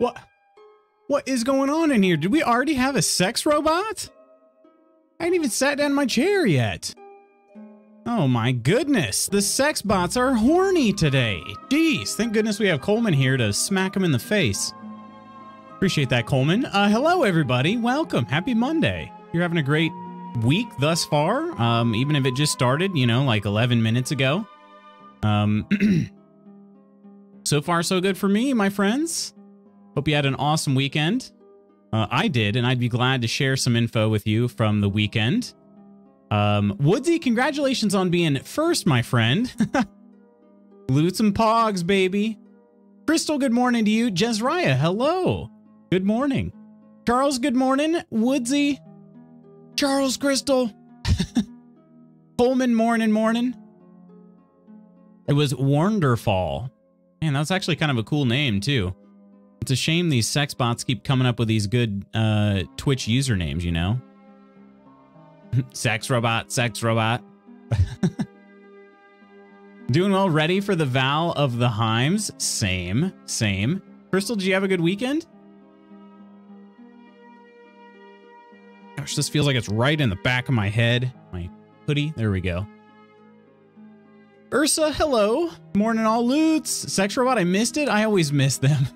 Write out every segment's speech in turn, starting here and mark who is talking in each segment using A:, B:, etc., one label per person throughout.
A: What? What is going on in here? Did we already have a sex robot? I ain't even sat down in my chair yet. Oh my goodness, the sex bots are horny today. Jeez, thank goodness we have Coleman here to smack him in the face. Appreciate that, Coleman. Hello, everybody. Welcome. Happy Monday. You're having a great week thus far, even if it just started, you know, like 11 minutes ago. So far, so good for me, my friends. Hope you had an awesome weekend. I did, and I'd be glad to share some info with you from the weekend. Woodsy, congratulations on being first, my friend. Loot some pogs, baby. Crystal, good morning to you. Jezriah, hello. Good morning. Charles, good morning. Woodsy. Charles, Crystal. Coleman, morning. It was Wonderfall. Man, that's actually kind of a cool name, too. It's a shame these sex bots keep coming up with these good Twitch usernames, you know? Sex robot. Doing well, ready for the Val of the Heims? Same. Crystal, did you have a good weekend? Gosh, this feels like it's right in the back of my head. My hoodie, there we go. Ursa, hello. Morning all loots. Sex robot, I missed it. I always miss them.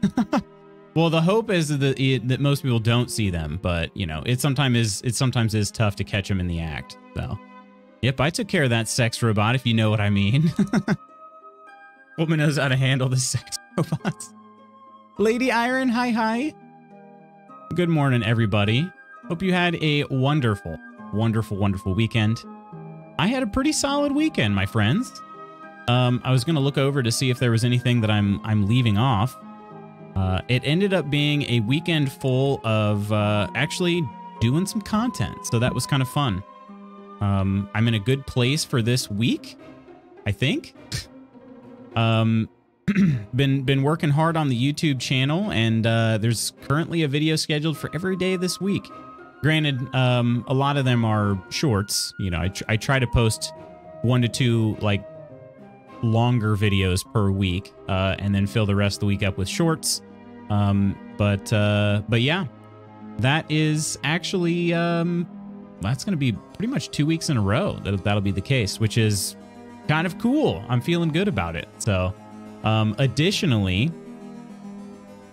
A: Well, the hope is that most people don't see them, but you know, it sometimes is tough to catch them in the act. So, yep, I took care of that sex robot, if you know what I mean. Woman knows how to handle the sex robots. Lady Iron, hi. Good morning, everybody. Hope you had a wonderful weekend. I had a pretty solid weekend, my friends. I was gonna look over to see if there was anything that I'm leaving off. It ended up being a weekend full of actually doing some content, so that was kind of fun. I'm in a good place for this week, I think. Been working hard on the YouTube channel, and there's currently a video scheduled for every day this week. Granted, a lot of them are shorts. You know, I try to post 1 to 2 like longer videos per week, and then fill the rest of the week up with shorts. But yeah, that is actually that's going to be pretty much 2 weeks in a row that'll be the case, which is kind of cool. I'm feeling good about it. So, additionally,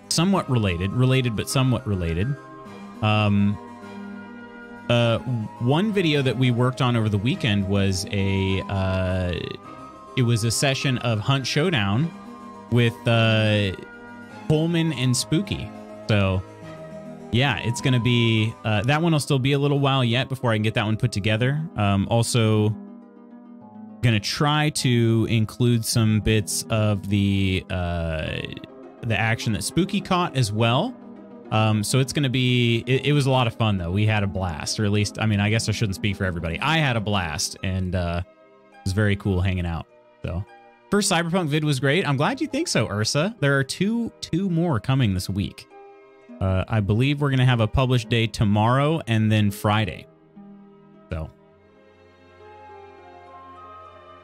A: somewhat related but somewhat related. One video that we worked on over the weekend was it was a session of Hunt Showdown with Coleman and Spooky. So yeah, it's gonna be that one will still be a little while yet before I can get that one put together. Also gonna try to include some bits of the action that Spooky caught as well. So it's gonna be it was a lot of fun though. We had a blast, or at least, I mean, I guess I shouldn't speak for everybody. I had a blast, and it was very cool hanging out. So first Cyberpunk vid was great. I'm glad you think so, Ursa. There are two more coming this week. I believe we're gonna have a published day tomorrow and then Friday. So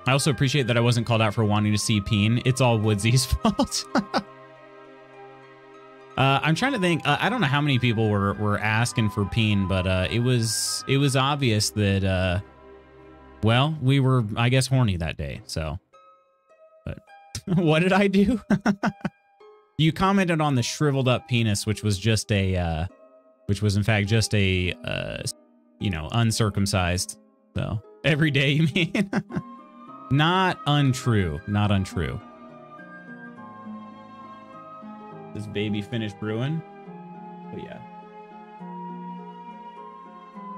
A: I also appreciate that I wasn't called out for wanting to see Peen. It's all Woodsy's fault. I'm trying to think. I don't know how many people were asking for Peen, but it was obvious that well, we were, I guess, horny that day. So, but what did I do? You commented on the shriveled up penis, which was just a, which was in fact just a, you know, uncircumcised. So every day, you mean? Not untrue. This baby finished brewing. But yeah.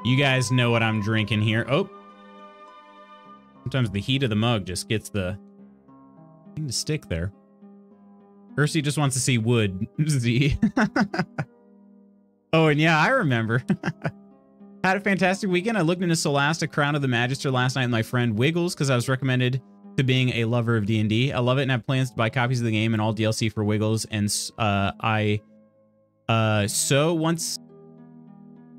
A: You guys know what I'm drinking here. Oh. Sometimes the heat of the mug just gets the thing to stick there. Percy just wants to see wood. Z. Oh, and yeah, I remember. Had a fantastic weekend. I looked into Solasta Crown of the Magister last night with my friend Wiggles because I was recommended to being a lover of D&D. I love it and have plans to buy copies of the game and all DLC for Wiggles. And so once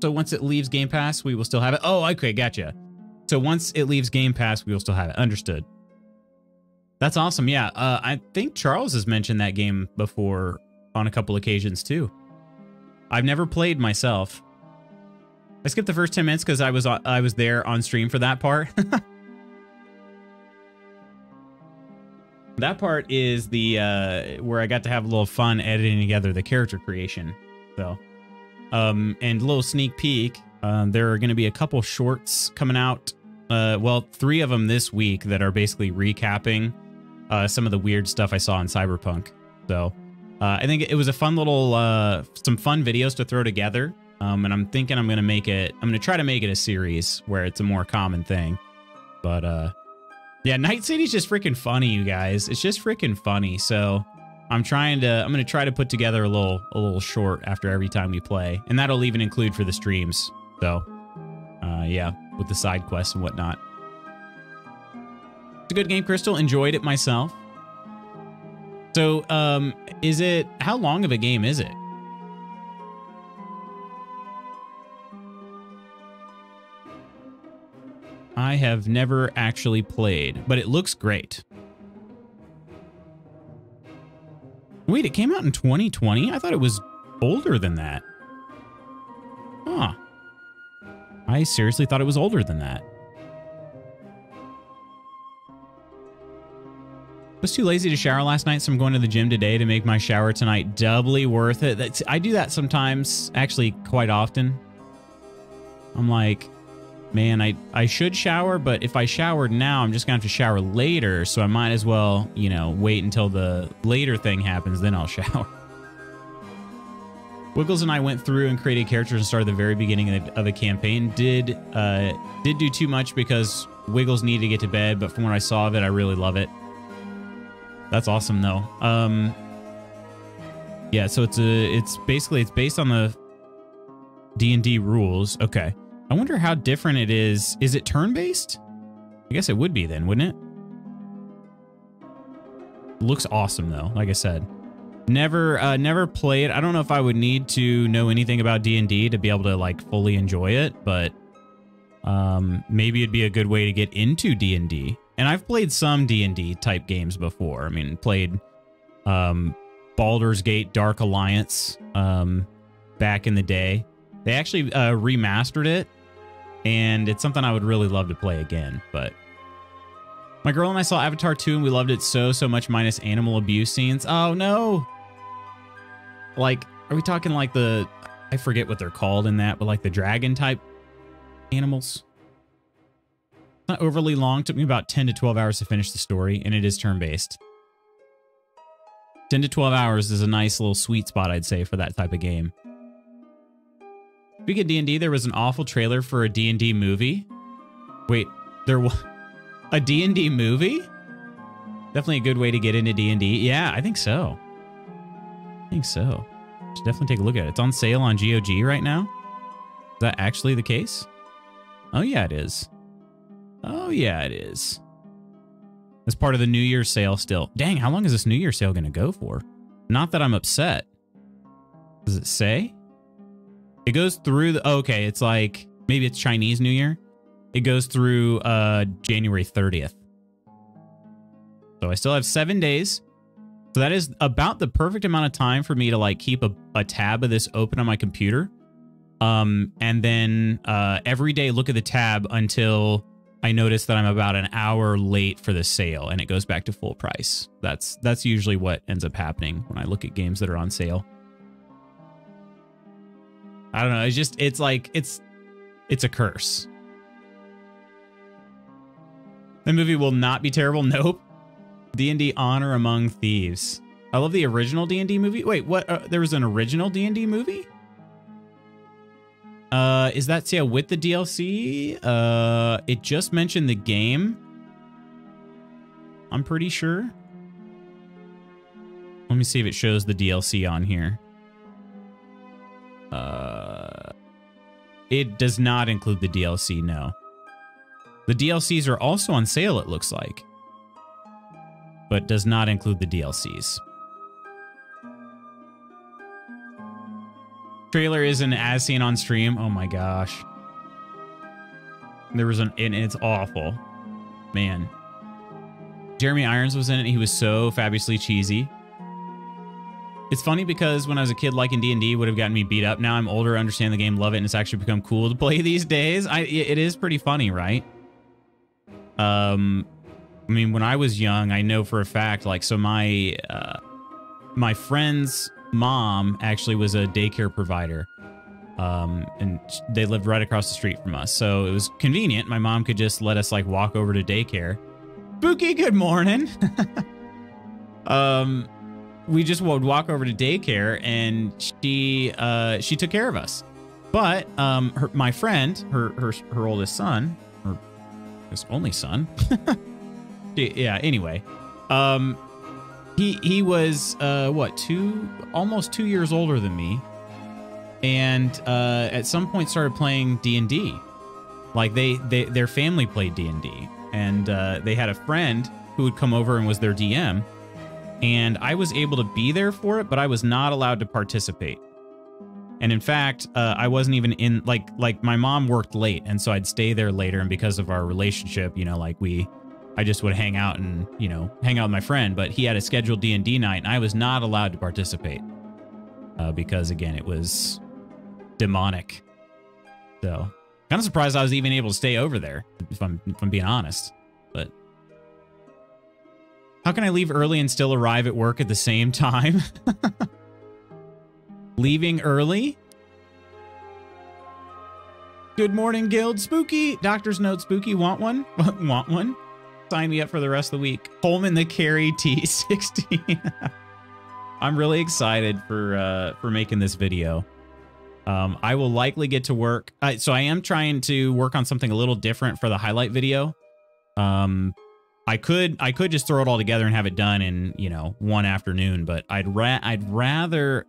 A: it leaves Game Pass, we will still have it. Oh, okay, gotcha. So once it leaves Game Pass, we will still have it. Understood. That's awesome. Yeah, I think Charles has mentioned that game before on a couple occasions too. I've never played myself. I skipped the first 10 minutes because I was there on stream for that part. That part is the where I got to have a little fun editing together the character creation. So, and a little sneak peek. There are going to be a couple shorts coming out. Well, 3 of them this week that are basically recapping some of the weird stuff I saw in Cyberpunk. So, I think it was a fun little, some fun videos to throw together. And I'm thinking I'm going to try to make it a series where it's a more common thing. But, yeah, Night City's just freaking funny, you guys. It's just freaking funny. So I'm going to try to put together a little short after every time we play. And that'll even include for the streams. So, yeah, with the side quests and whatnot. It's a good game, Crystal. Enjoyed it myself. So, how long of a game is it? I have never actually played, but it looks great. Wait, it came out in 2020? I thought it was older than that. Huh. I seriously thought it was older than that. I was too lazy to shower last night, so I'm going to the gym today to make my shower tonight doubly worth it. I do that sometimes, actually quite often. I'm like, man, I should shower, but if I showered now, I'm just going to have to shower later, so I might as well, you know, wait until the later thing happens, then I'll shower. Wiggles and I went through and created characters and started the very beginning of a campaign. Did do too much because Wiggles needed to get to bed, but from what I saw of it, I really love it. That's awesome, though. Yeah, so it's based on the D&D rules. Okay. I wonder how different it is. Is it turn-based? I guess it would be then, wouldn't it? Looks awesome, though. Like I said, never played. I don't know if I would need to know anything about D&D to be able to like fully enjoy it, but maybe it'd be a good way to get into D&D. And I've played some D&D type games before. I mean, played Baldur's Gate Dark Alliance back in the day. They actually remastered it, and it's something I would really love to play again. But my girl and I saw Avatar 2, and we loved it so much, minus animal abuse scenes. Oh, no. Like, are we talking like I forget what they're called in that, but like the dragon type animals? Not overly long. It took me about 10 to 12 hours to finish the story, and it is turn-based. 10 to 12 hours is a nice little sweet spot, I'd say, for that type of game. Speaking of D&D, there was an awful trailer for a D&D movie. Wait, there was a D&D movie? Definitely a good way to get into D&D. Yeah, I think so. Should definitely take a look at it. It's on sale on GOG right now. Is that actually the case? Oh, yeah, it is. As part of the New Year's sale still. Dang, how long is this New Year's sale going to go for? Not that I'm upset. Does it say? It goes through the... okay, it's like... maybe it's Chinese New Year. It goes through January 30th. So I still have 7 days. So that is about the perfect amount of time for me to like keep a tab of this open on my computer. And then every day look at the tab until I notice that I'm about an hour late for the sale and it goes back to full price. That's usually what ends up happening when I look at games that are on sale. I don't know. It's a curse. The movie will not be terrible. Nope. D&D Honor Among Thieves. I love the original D&D movie. Wait, what? There was an original D&D movie? Is that sale with the DLC? It just mentioned the game. I'm pretty sure. Let me see if it shows the DLC on here. It does not include the DLC, no. The DLCs are also on sale, it looks like. But does not include the DLCs. Trailer isn't as seen on stream. Oh my gosh. And it's awful. Man. Jeremy Irons was in it. He was so fabulously cheesy. It's funny because when I was a kid, liking D&D would have gotten me beat up. Now I'm older, understand the game, love it, and it's actually become cool to play these days. It is pretty funny, right? I mean, when I was young, I know for a fact, like, so my friend's mom actually was a daycare provider. And they lived right across the street from us. So it was convenient. My mom could just let us like walk over to daycare. Spooky, good morning. We just would walk over to daycare and she took care of us. But my friend, her oldest son, or his only son. Yeah, anyway. He was almost 2 years older than me. And at some point started playing D&D. Like their family played D&D, and they had a friend who would come over and was their DM. And I was able to be there for it, but I was not allowed to participate. And in fact, I wasn't even in like my mom worked late, and so I'd stay there later. And because of our relationship, you know, like I just would hang out and hang out with my friend. But he had a scheduled D&D night, and I was not allowed to participate because again, it was demonic. So kind of surprised I was even able to stay over there, if I'm being honest. But how can I leave early and still arrive at work at the same time? Leaving early? Good morning, Guild. Spooky. Doctor's note, Spooky. Want one? Want one? Sign me up for the rest of the week. Coleman the Carry T16. I'm really excited for making this video. I will likely get to work. So I am trying to work on something a little different for the highlight video. I could just throw it all together and have it done in, one afternoon, but I'd rather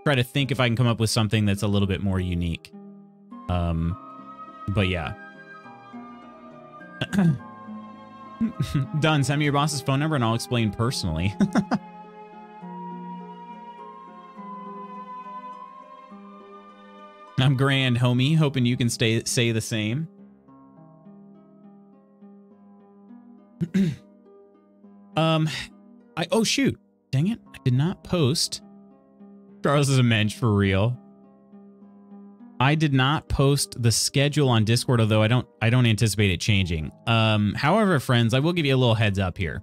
A: try to think if I can come up with something that's a little bit more unique. But yeah. Done. Send me your boss's phone number and I'll explain personally. I'm grand, homie. Hoping you can say the same. Oh shoot. Dang it. I did not post. Charles is a mensch for real. I did not post the schedule on Discord, although I don't anticipate it changing. However, friends, I will give you a little heads up here.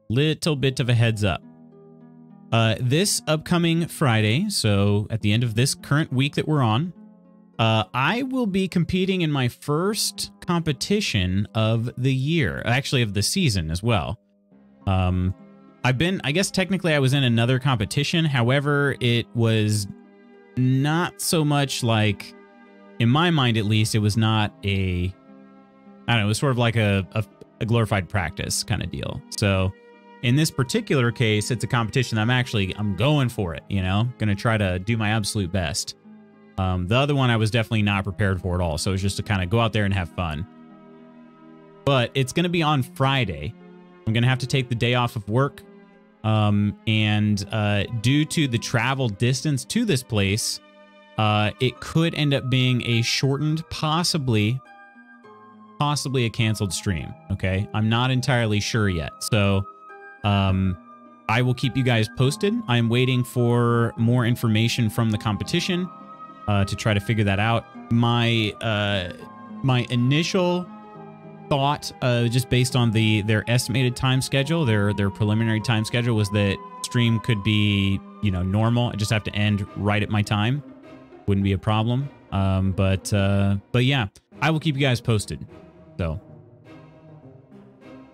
A: Little bit of a heads up. This upcoming Friday, so at the end of this current week that we're on, I will be competing in my first competition of the year, actually of the season as well. I guess technically I was in another competition. However, it was not so much like, in my mind at least, it was not I don't know, it was sort of like a glorified practice kind of deal. So in this particular case, it's a competition that I'm going for it, gonna try to do my absolute best. The other one I was definitely not prepared for at all. So it's just to kind of go out there and have fun. But it's going to be on Friday. I'm going to have to take the day off of work. And due to the travel distance to this place, it could end up being a shortened, possibly a canceled stream. Okay. I'm not entirely sure yet. So, I will keep you guys posted. I'm waiting for more information from the competition, to try to figure that out. My initial thought, just based on their estimated time schedule, their preliminary time schedule, was that stream could be, normal. I just have to end right at my time. Wouldn't be a problem. But yeah, I will keep you guys posted. So,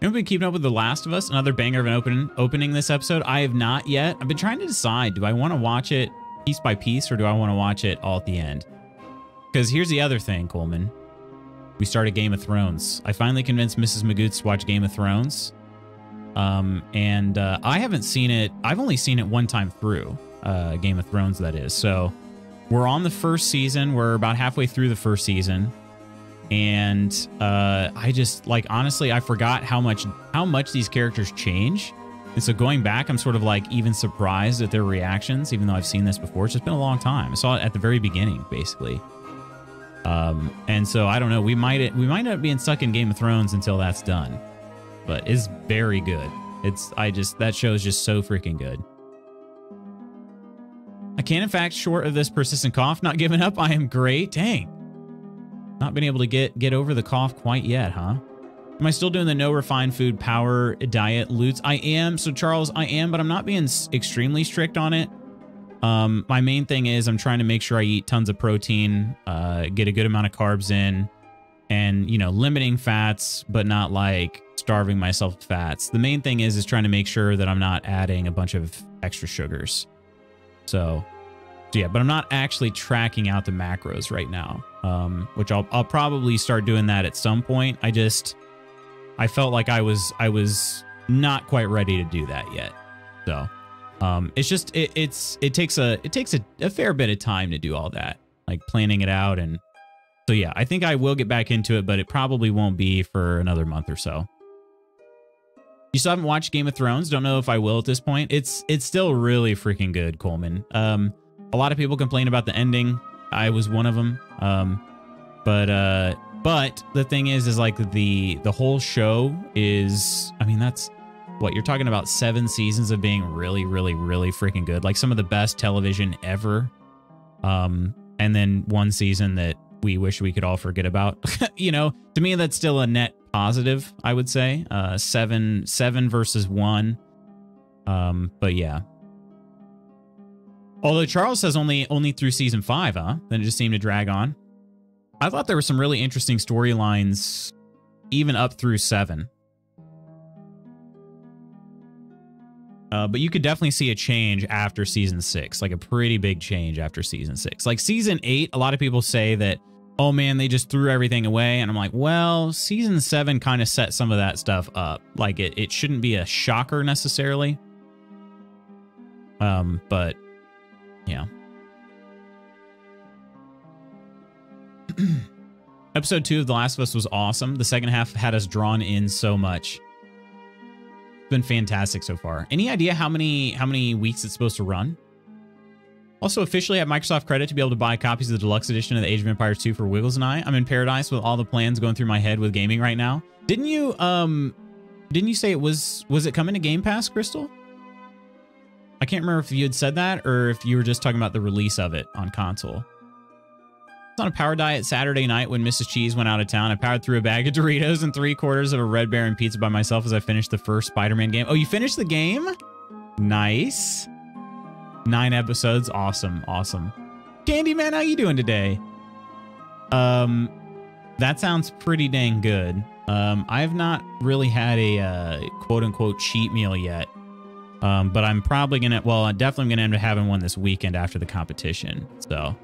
A: I've been keeping up with The Last of Us, another banger of an opening this episode. I have not yet. I've been trying to decide, do I want to watch it piece by piece, or do I want to watch it all at the end? Because here's the other thing, Coleman. We started Game of Thrones. I finally convinced Mrs. Magoots to watch Game of Thrones. And I haven't seen it. I've only seen it one time through, Game of Thrones, that is. So we're on the first season. We're about halfway through the first season. And I just, honestly, I forgot how much these characters change. And so going back, I'm sort of even surprised at their reactions, even though I've seen this before. It's just been a long time. I saw it at the very beginning, basically. And so I don't know. We might end up being stuck in Game of Thrones until that's done. But it's very good. That show is just so freaking good. I can, in fact, short of this persistent cough, not giving up. I am great. Dang. Not been able to get over the cough quite yet, huh? Am I still doing the no refined food power diet, Lutz? I am. So, Charles, I am, but I'm not being extremely strict on it. My main thing is I'm trying to make sure I eat tons of protein, get a good amount of carbs in, and, you know, limiting fats, but not like starving myself with fats. The main thing is trying to make sure that I'm not adding a bunch of extra sugars. So yeah, but I'm not actually tracking out the macros right now, which I'll probably start doing that at some point. I felt like I was not quite ready to do that yet. So it's just it takes a fair bit of time to do all that, like planning it out. And so yeah, I think I will get back into it, but it probably won't be for another month or so. You still haven't watched Game of Thrones? Don't know if I will at this point. It's still really freaking good, Coleman. A lot of people complain about the ending. I was one of them. But the thing is like the whole show is, I mean, that's what you're talking about, 7 seasons of being really, really, really freaking good. Like some of the best television ever. And then 1 season that we wish we could all forget about. You know, to me, that's still a net positive, I would say. 7 versus 1. But yeah. Although Charles says only through season 5, huh? Then it just seemed to drag on. I thought there were some really interesting storylines even up through 7. But you could definitely see a change after season 6, like a pretty big change after season 6. Like season 8, a lot of people say that, oh man, they just threw everything away. And I'm like, well, season 7 kind of set some of that stuff up. Like it shouldn't be a shocker necessarily. But yeah. Episode 2 of The Last of Us was awesome. The second half had us drawn in so much. It's been fantastic so far. Any idea how many weeks it's supposed to run? Also officially have Microsoft credit to be able to buy copies of the deluxe edition of the Age of Empires 2 for Wiggles and I. I'm in paradise with all the plans going through my head with gaming right now. Didn't you say it was it coming to Game Pass, Crystal? I can't remember if you had said that or if you were just talking about the release of it on console. I was on a power diet Saturday night when Mrs. Cheese went out of town. I powered through a bag of Doritos and 3/4 of a Red Baron pizza by myself as I finished the first Spider-Man game. Oh, you finished the game? Nice. 9 episodes. Awesome. Awesome. Candyman, how you doing today? That sounds pretty dang good. I've not really had a quote-unquote cheat meal yet. But I'm probably gonna, well, I'm definitely gonna end up having one this weekend after the competition. So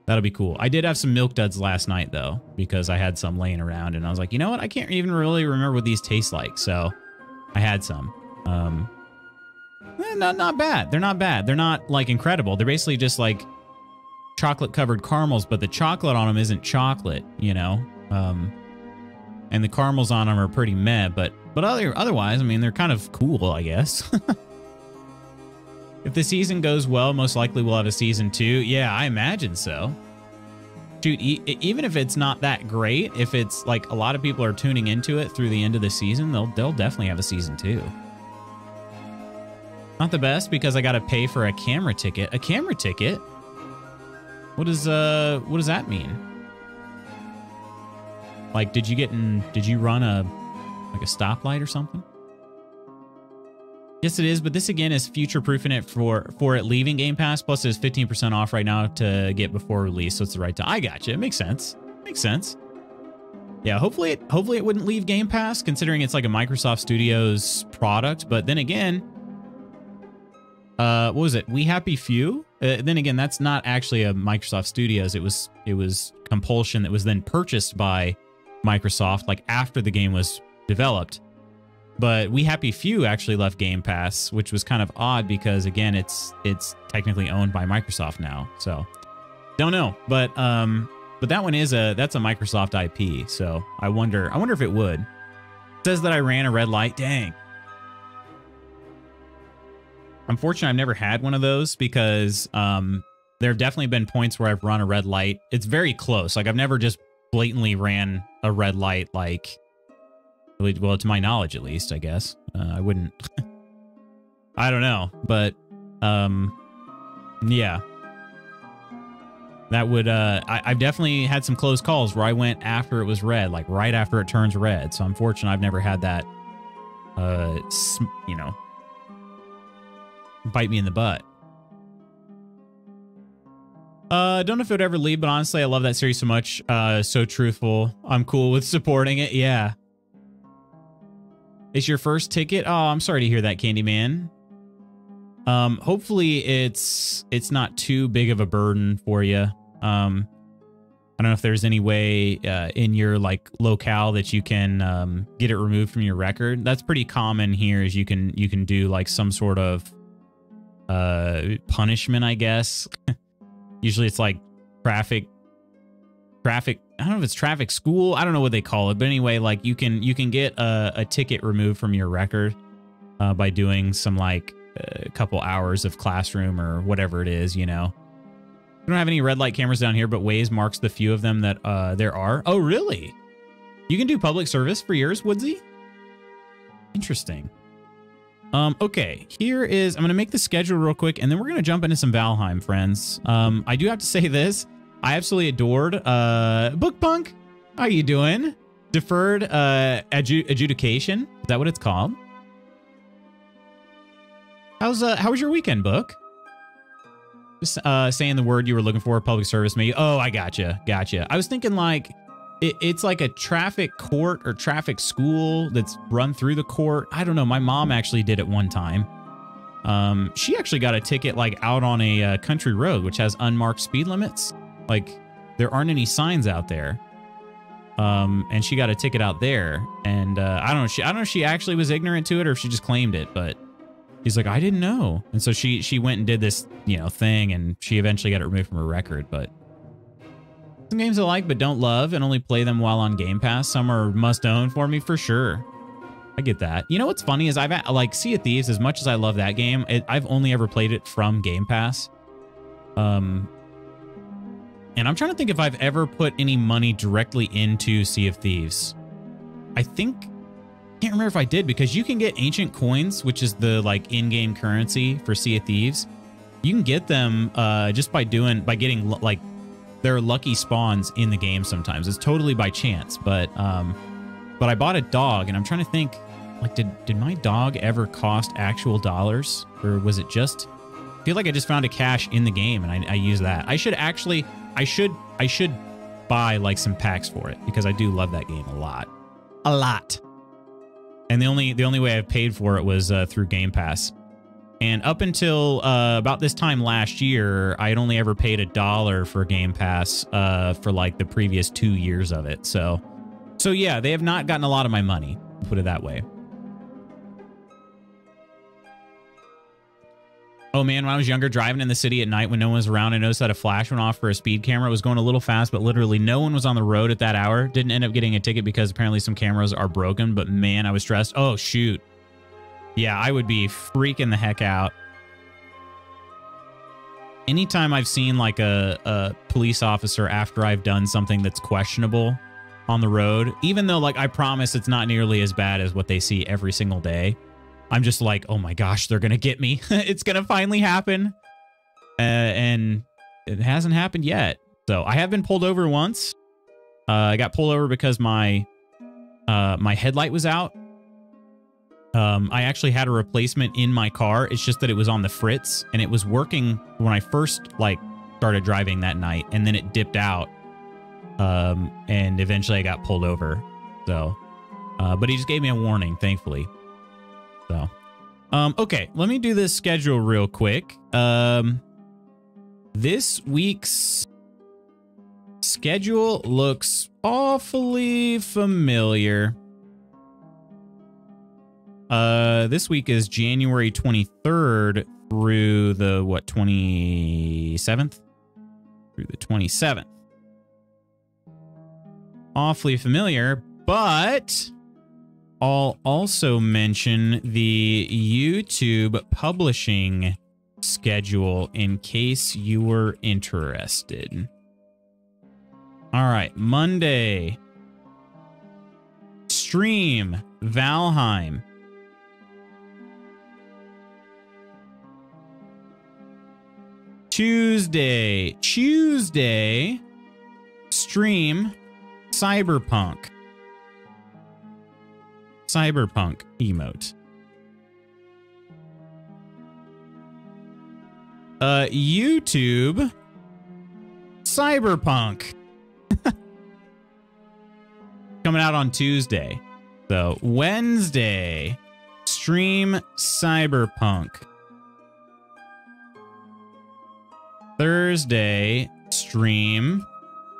A: that'll be cool. I did have some Milk Duds last night though, because I had some laying around and I was like, you know what? I can't even really remember what these taste like. So I had some. Not bad. They're not bad. They're not like incredible. They're basically just like chocolate covered caramels, but the chocolate on them isn't chocolate, you know? And the caramels on them are pretty meh, but otherwise, I mean, they're kind of cool, I guess. If the season goes well, most likely we'll have a season 2. Yeah, I imagine so. Dude, even if it's not that great, if it's like a lot of people are tuning into it through the end of the season, they'll definitely have a season 2. Not the best because I got to pay for a camera ticket. A camera ticket? What does that mean? Like, did you run a stoplight or something? Yes, it is, but this again is future-proofing it for it leaving Game Pass. Plus, it's 15% off right now to get before release, so it's the right time. I got you. It makes sense. Makes sense. Yeah, hopefully it wouldn't leave Game Pass, considering it's like a Microsoft Studios product. But then again, what was it? We Happy Few? Then again, that's not actually a Microsoft Studios. It was Compulsion that was then purchased by Microsoft, like after the game was developed. But We Happy Few actually left Game Pass, which was kind of odd because again, it's technically owned by Microsoft now. So don't know, but that one that's a Microsoft IP. So I wonder if it would. It says that I ran a red light. Dang. Unfortunately, I've never had one of those because there have definitely been points where I've run a red light. It's very close. Like I've never just blatantly ran a red light, like, well, to my knowledge, at least, I guess. I wouldn't. I don't know, but yeah. That would, I've definitely had some close calls where I went after it was red, like right after it turns red. So I'm fortunate I've never had that, you know, bite me in the butt. Don't know if it would ever leave, but honestly, I love that series so much. So truthful. I'm cool with supporting it. Yeah. It's your first ticket? Oh, I'm sorry to hear that, Candyman. Hopefully it's not too big of a burden for you. I don't know if there's any way in your like locale that you can get it removed from your record. That's pretty common here. Is you can do like some sort of punishment, I guess. Usually it's like traffic. I don't know if it's traffic school. I don't know what they call it, but anyway, like you can get a ticket removed from your record by doing some like a couple hours of classroom or whatever it is, you know. We don't have any red light cameras down here, but Waze marks the few of them that there are. Oh, really? You can do public service for yours, Woodsy? Interesting. Okay, here is, I'm going to make the schedule real quick, and then we're going to jump into some Valheim, friends. I do have to say this. I absolutely adored Bookpunk. How you doing? Deferred adjudication. Is that what it's called? How was your weekend, Book? Just saying the word you were looking for, public service, maybe. Oh, I gotcha. I was thinking like it's like a traffic court or traffic school that's run through the court. I don't know. My mom actually did it one time. She actually got a ticket like out on a country road, which has unmarked speed limits. Like there aren't any signs out there. And she got a ticket out there, and I don't know if she actually was ignorant to it or if she just claimed it, but he's like, I didn't know. And so she went and did this, you know, thing, and she eventually got it removed from her record. But some games I like but don't love and only play them while on Game Pass. Some are must own for me for sure. I get that. You know what's funny is I've like Sea of Thieves, as much as I love that game, I've only ever played it from Game Pass. And I'm trying to think if I've ever put any money directly into Sea of Thieves. I can't remember if I did, because you can get ancient coins, which is the like in-game currency for Sea of Thieves. You can get them just by getting like there are lucky spawns in the game sometimes. It's totally by chance, but I bought a dog, and I'm trying to think, like, did my dog ever cost actual dollars, or was it just? I feel like I just found a cache in the game, and I use that. I should buy like some packs for it, because I do love that game a lot. And the only way I've paid for it was through Game Pass. And up until about this time last year, I had only ever paid $1 for Game Pass for like the previous 2 years of it. So yeah, they have not gotten a lot of my money, put it that way. Oh man, when I was younger, driving in the city at night when no one was around, I noticed that a flash went off for a speed camera. It was going a little fast, but literally no one was on the road at that hour. Didn't end up getting a ticket because apparently some cameras are broken, but man, I was stressed. Oh shoot. Yeah, I would be freaking the heck out. Anytime I've seen like a police officer after I've done something that's questionable on the road, even though like I promise it's not nearly as bad as what they see every single day, I'm just like, oh my gosh, they're going to get me. It's going to finally happen. And it hasn't happened yet. So I have been pulled over once. I got pulled over because my headlight was out. I actually had a replacement in my car. It's just that it was on the fritz, and it was working when I first like started driving that night, and then it dipped out. And eventually I got pulled over. So, but he just gave me a warning, thankfully. So, okay, let me do this schedule real quick. This week's schedule looks awfully familiar. This week is January 23rd through the, 27th? Through the 27th. Awfully familiar, but I'll also mention the YouTube publishing schedule in case you were interested. All right, Monday. Stream Valheim. Tuesday, stream Cyberpunk emote. YouTube Cyberpunk coming out on Tuesday. So Wednesday, stream Cyberpunk. Thursday, stream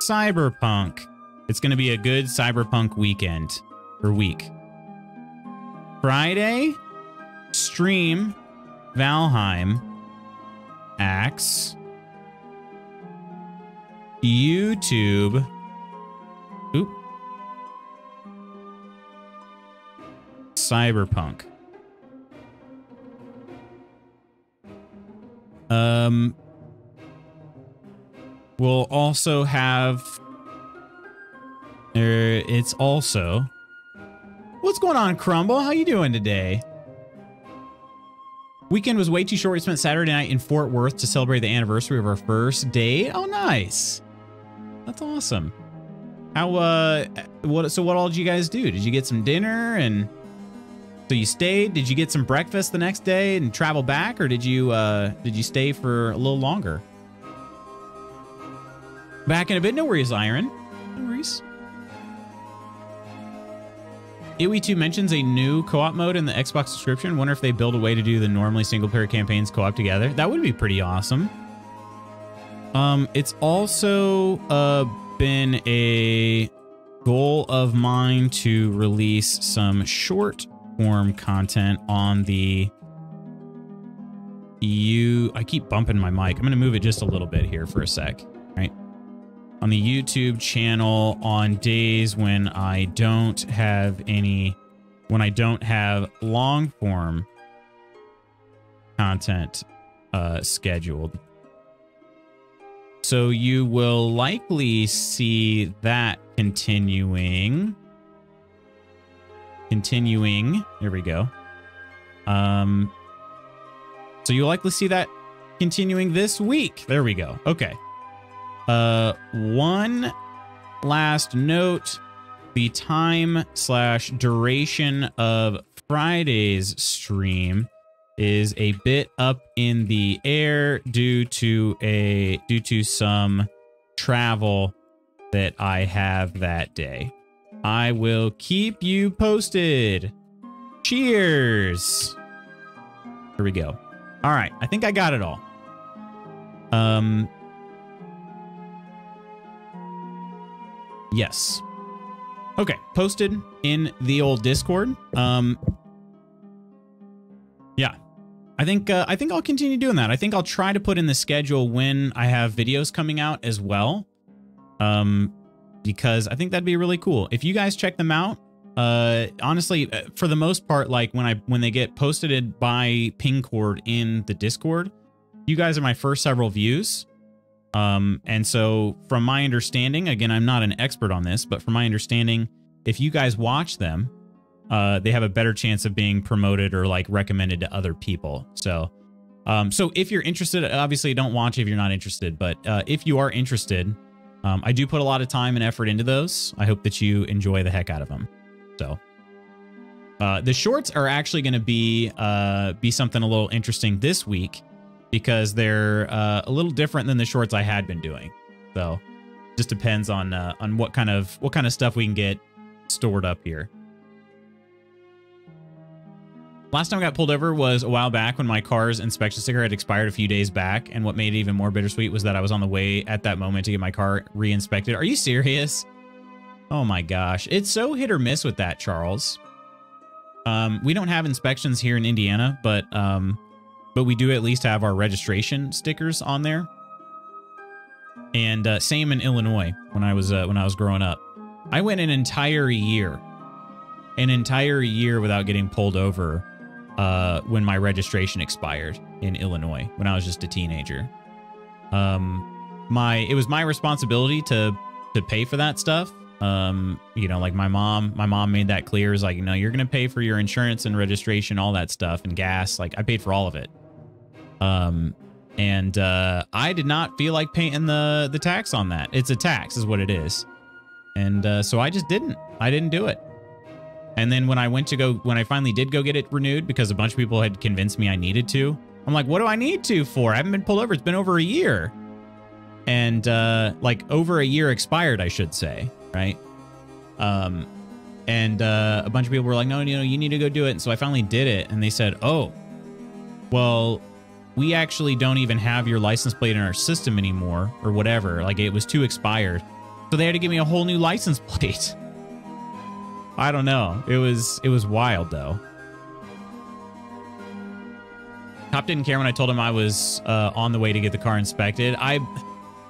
A: Cyberpunk. It's going to be a good Cyberpunk weekend or week. Friday, stream Valheim. Axe. YouTube. Oop. Cyberpunk. We'll also have... it's also... What's going on, Crumble? How you doing today? Weekend was way too short. We spent Saturday night in Fort Worth to celebrate the anniversary of our first date. Oh, nice. That's awesome. How, what all did you guys do? Did you get some dinner and... So you stayed? Did you get some breakfast the next day and travel back, or did you stay for a little longer? Back in a bit. No worries, Iron. No worries. Iwi2 mentions a new co-op mode in the Xbox subscription. Wonder if they build a way to do the normally single-player campaigns co-op together. That would be pretty awesome. It's also been a goal of mine to release some short-form content on the... I keep bumping my mic. I'm going to move it just a little bit here for a sec. Right? On the YouTube channel on days when I don't have long form content scheduled. So you will likely see that continuing. Here we go. So you'll likely see that continuing this week. There we go. Okay. One last note, the time/duration of Friday's stream is a bit up in the air due to some travel that I have that day. I will keep you posted. Cheers. Here we go. All right, I think I got it all. Yes. Okay, posted in the old Discord. Yeah. I think I'll continue doing that. I think I'll try to put in the schedule when I have videos coming out as well. Because I think that'd be really cool. If you guys check them out, honestly, for the most part, like when they get posted by Pingcord in the Discord, you guys are my first several views. And so from my understanding, again, I'm not an expert on this, but from my understanding, if you guys watch them, they have a better chance of being promoted or like recommended to other people. So, so if you're interested, obviously don't watch if you're not interested, but, if you are interested, I do put a lot of time and effort into those. I hope that you enjoy the heck out of them. So, the shorts are actually going to be something a little interesting this week, because they're a little different than the shorts I had been doing. So just depends on what kind of stuff we can get stored up here. Last time I got pulled over was a while back when my car's inspection sticker had expired a few days back, and what made it even more bittersweet was that I was on the way at that moment to get my car re-inspected. Are you serious? Oh my gosh. It's so hit or miss with that, Charles. We don't have inspections here in Indiana, but we do at least have our registration stickers on there. And same in Illinois when I was growing up. I went an entire year without getting pulled over when my registration expired in Illinois when I was just a teenager. It was my responsibility to pay for that stuff. You know, like my mom made that clear. Is like, you know, you're going to pay for your insurance and registration, all that stuff, and gas. Like I paid for all of it. And I did not feel like paying the tax on that. It's a tax is what it is. And so I just didn't. I didn't do it. And then when I finally did go get it renewed, because a bunch of people had convinced me I needed to, I'm like, what do I need to for? I haven't been pulled over. It's been over a year. And like over a year expired, I should say, right? And a bunch of people were like, no, you need to go do it. And so I finally did it. And they said, oh, well, we actually don't even have your license plate in our system anymore or whatever. Like it was too expired. So they had to give me a whole new license plate. I don't know. It was wild though. Cop didn't care when I told him I was on the way to get the car inspected.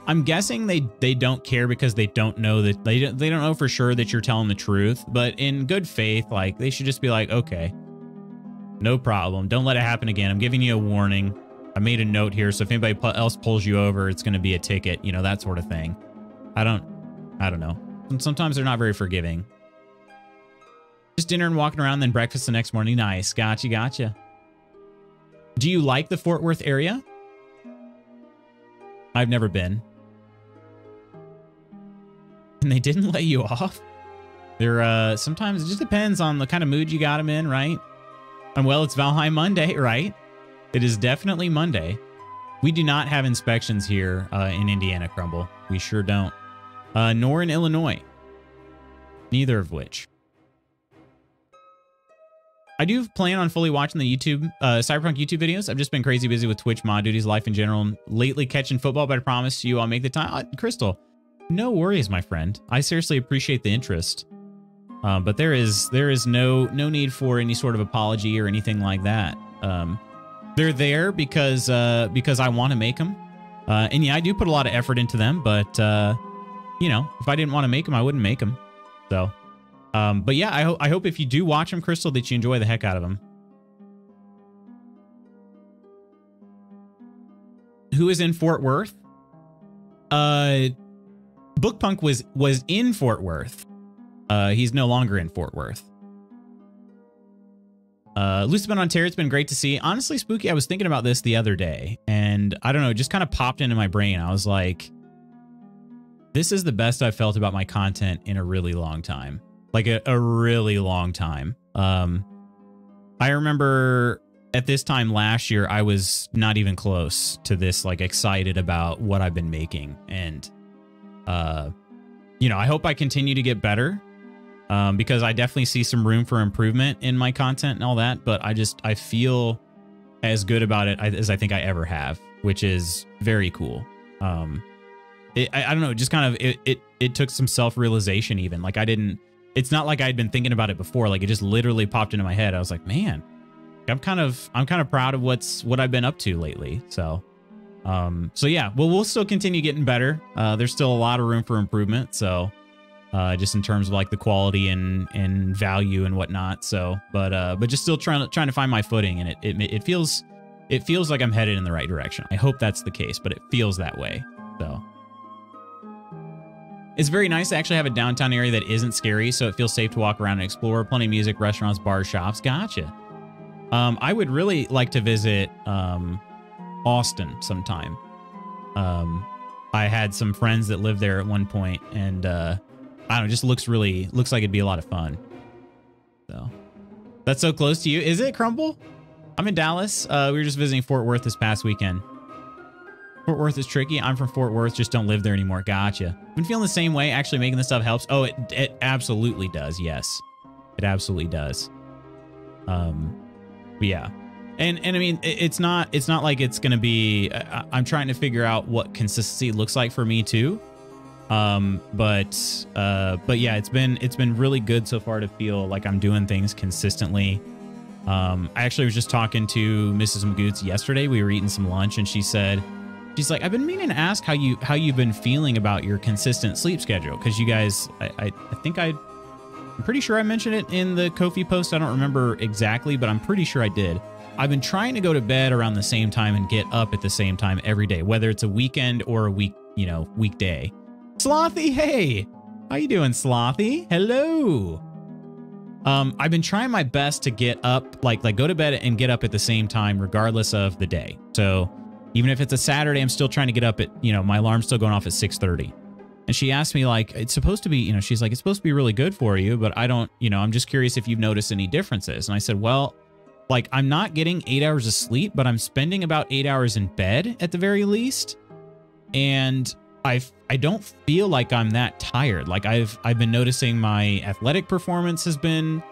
A: I'm guessing they don't care because they don't know that they don't know for sure that you're telling the truth. But in good faith, like they should just be like, okay, no problem. Don't let it happen again. I'm giving you a warning. I made a note here, so if anybody else pulls you over, it's going to be a ticket. You know, that sort of thing. I don't know. And sometimes they're not very forgiving. Just dinner and walking around, then breakfast the next morning. Nice. Gotcha. Do you like the Fort Worth area? I've never been. And they didn't let you off? They're, sometimes it just depends on the kind of mood you got them in, right? And well, it's Valheim Monday, right? It is definitely Monday. We do not have inspections here in Indiana, Crumble. We sure don't. Nor in Illinois. Neither of which. I do plan on fully watching the YouTube, Cyberpunk YouTube videos. I've just been crazy busy with Twitch, mod duties, life in general, and lately catching football, but I promise you I'll make the time. Crystal, no worries, my friend. I seriously appreciate the interest. But there is no need for any sort of apology or anything like that. They're there because I want to make them. And yeah, I do put a lot of effort into them, but you know, if I didn't want to make them, I wouldn't make them. So, but yeah, I hope if you do watch them, Crystal, that you enjoy the heck out of them. Who is in Fort Worth? Bookpunk was in Fort Worth. He's no longer in Fort Worth. Lucidbun Ontario, it's been great to see. Honestly, Spooky, I was thinking about this the other day, and I don't know, it just kind of popped into my brain. I was like, this is the best I've felt about my content in a really long time. Like a really long time. I remember at this time last year, I was not even close to this, like excited about what I've been making. And, you know, I hope I continue to get better. Because I definitely see some room for improvement in my content and all that, but I feel as good about it as I think I ever have, which is very cool. I don't know, just kind of, it took some self-realization even. Like it's not like I'd been thinking about it before. Like it just literally popped into my head. I was like, man, I'm kind of proud of what I've been up to lately. So yeah, well, we'll still continue getting better. There's still a lot of room for improvement. So, just in terms of like the quality and value and whatnot. So, but just still trying to find my footing, and it feels like I'm headed in the right direction. I hope that's the case, but it feels that way. So it's very nice to actually have a downtown area that isn't scary, so it feels safe to walk around and explore. Plenty of music, restaurants, bars, shops. Gotcha. I would really like to visit Austin sometime. I had some friends that lived there at one point, and I don't know, just looks like it'd be a lot of fun. So that's so close to you. Is it, Crumble? I'm in Dallas. We were just visiting Fort Worth this past weekend. Fort Worth is tricky. I'm from Fort Worth, just don't live there anymore. Gotcha. Been feeling the same way. Actually making this stuff helps. Oh, it absolutely does. Yes, it absolutely does. But yeah. And I mean, it's not like it's going to be, I'm trying to figure out what consistency looks like for me too. But yeah, it's been really good so far to feel like I'm doing things consistently. I actually was just talking to Mrs. McGroots yesterday. We were eating some lunch, and she's like, I've been meaning to ask how you've been feeling about your consistent sleep schedule. Cause you guys, I'm pretty sure I mentioned it in the Ko-fi post. I don't remember exactly, but I'm pretty sure I did. I've been trying to go to bed around the same time and get up at the same time every day, whether it's a weekend or a weekday. Slothy, hey, how you doing, Slothy? Hello. I've been trying my best to get up, like go to bed and get up at the same time, regardless of the day. So Even if it's a Saturday, I'm still trying to get up at, you know, my alarm's still going off at 6:30. And she asked me, like, it's supposed to be, you know, she's like, it's supposed to be really good for you, but I don't, you know, I'm just curious if you've noticed any differences. And I said, well, like, I'm not getting 8 hours of sleep, but I'm spending about 8 hours in bed at the very least. And I don't feel like I'm that tired. Like, I've been noticing my athletic performance has been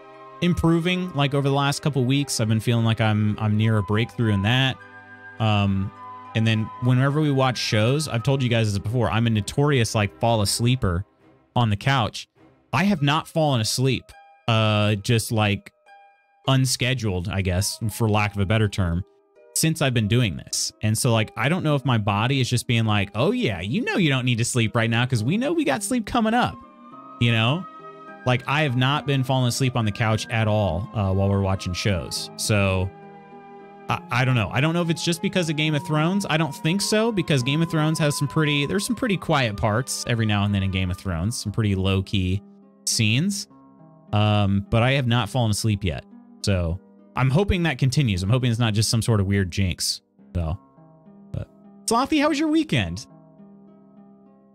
A: improving, like, over the last couple weeks. I've been feeling like I'm near a breakthrough in that. And then whenever we watch shows, I've told you guys this before, I'm a notorious, like, fall asleeper on the couch. I have not fallen asleep, just, like, unscheduled, I guess, for lack of a better term, since I've been doing this. And so, like, I don't know if my body is just being like, oh, yeah, you know you don't need to sleep right now because we know we got sleep coming up, you know? Like, I have not been falling asleep on the couch at all while we're watching shows. So I don't know. I don't know if it's just because of Game of Thrones. I don't think so, because Game of Thrones has there's some pretty quiet parts every now and then in Game of Thrones, some pretty low-key scenes. But I have not fallen asleep yet. So I'm hoping that continues. I'm hoping it's not just some sort of weird jinx. So, but Slothy, how was your weekend?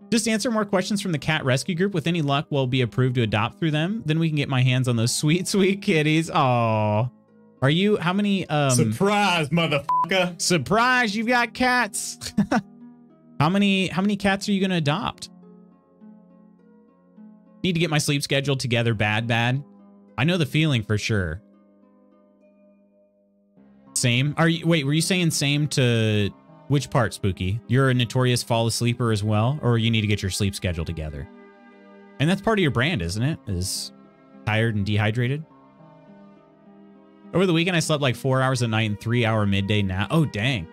A: Just answer more questions from the cat rescue group. With any luck, we'll be approved to adopt through them. Then we can get my hands on those sweet, sweet kitties. Aw. Are you, how many,
B: surprise, motherfucker.
A: Surprise, you've got cats. How many cats are you going to adopt? Need to get my sleep schedule together bad. I know the feeling for sure. Same? Were you saying same to which part, Spooky? You're a notorious fall asleeper as well, or you need to get your sleep schedule together? And that's part of your brand, isn't it? Is tired and dehydrated? Over the weekend, I slept like 4 hours a night and 3-hour midday nap. Oh, dang.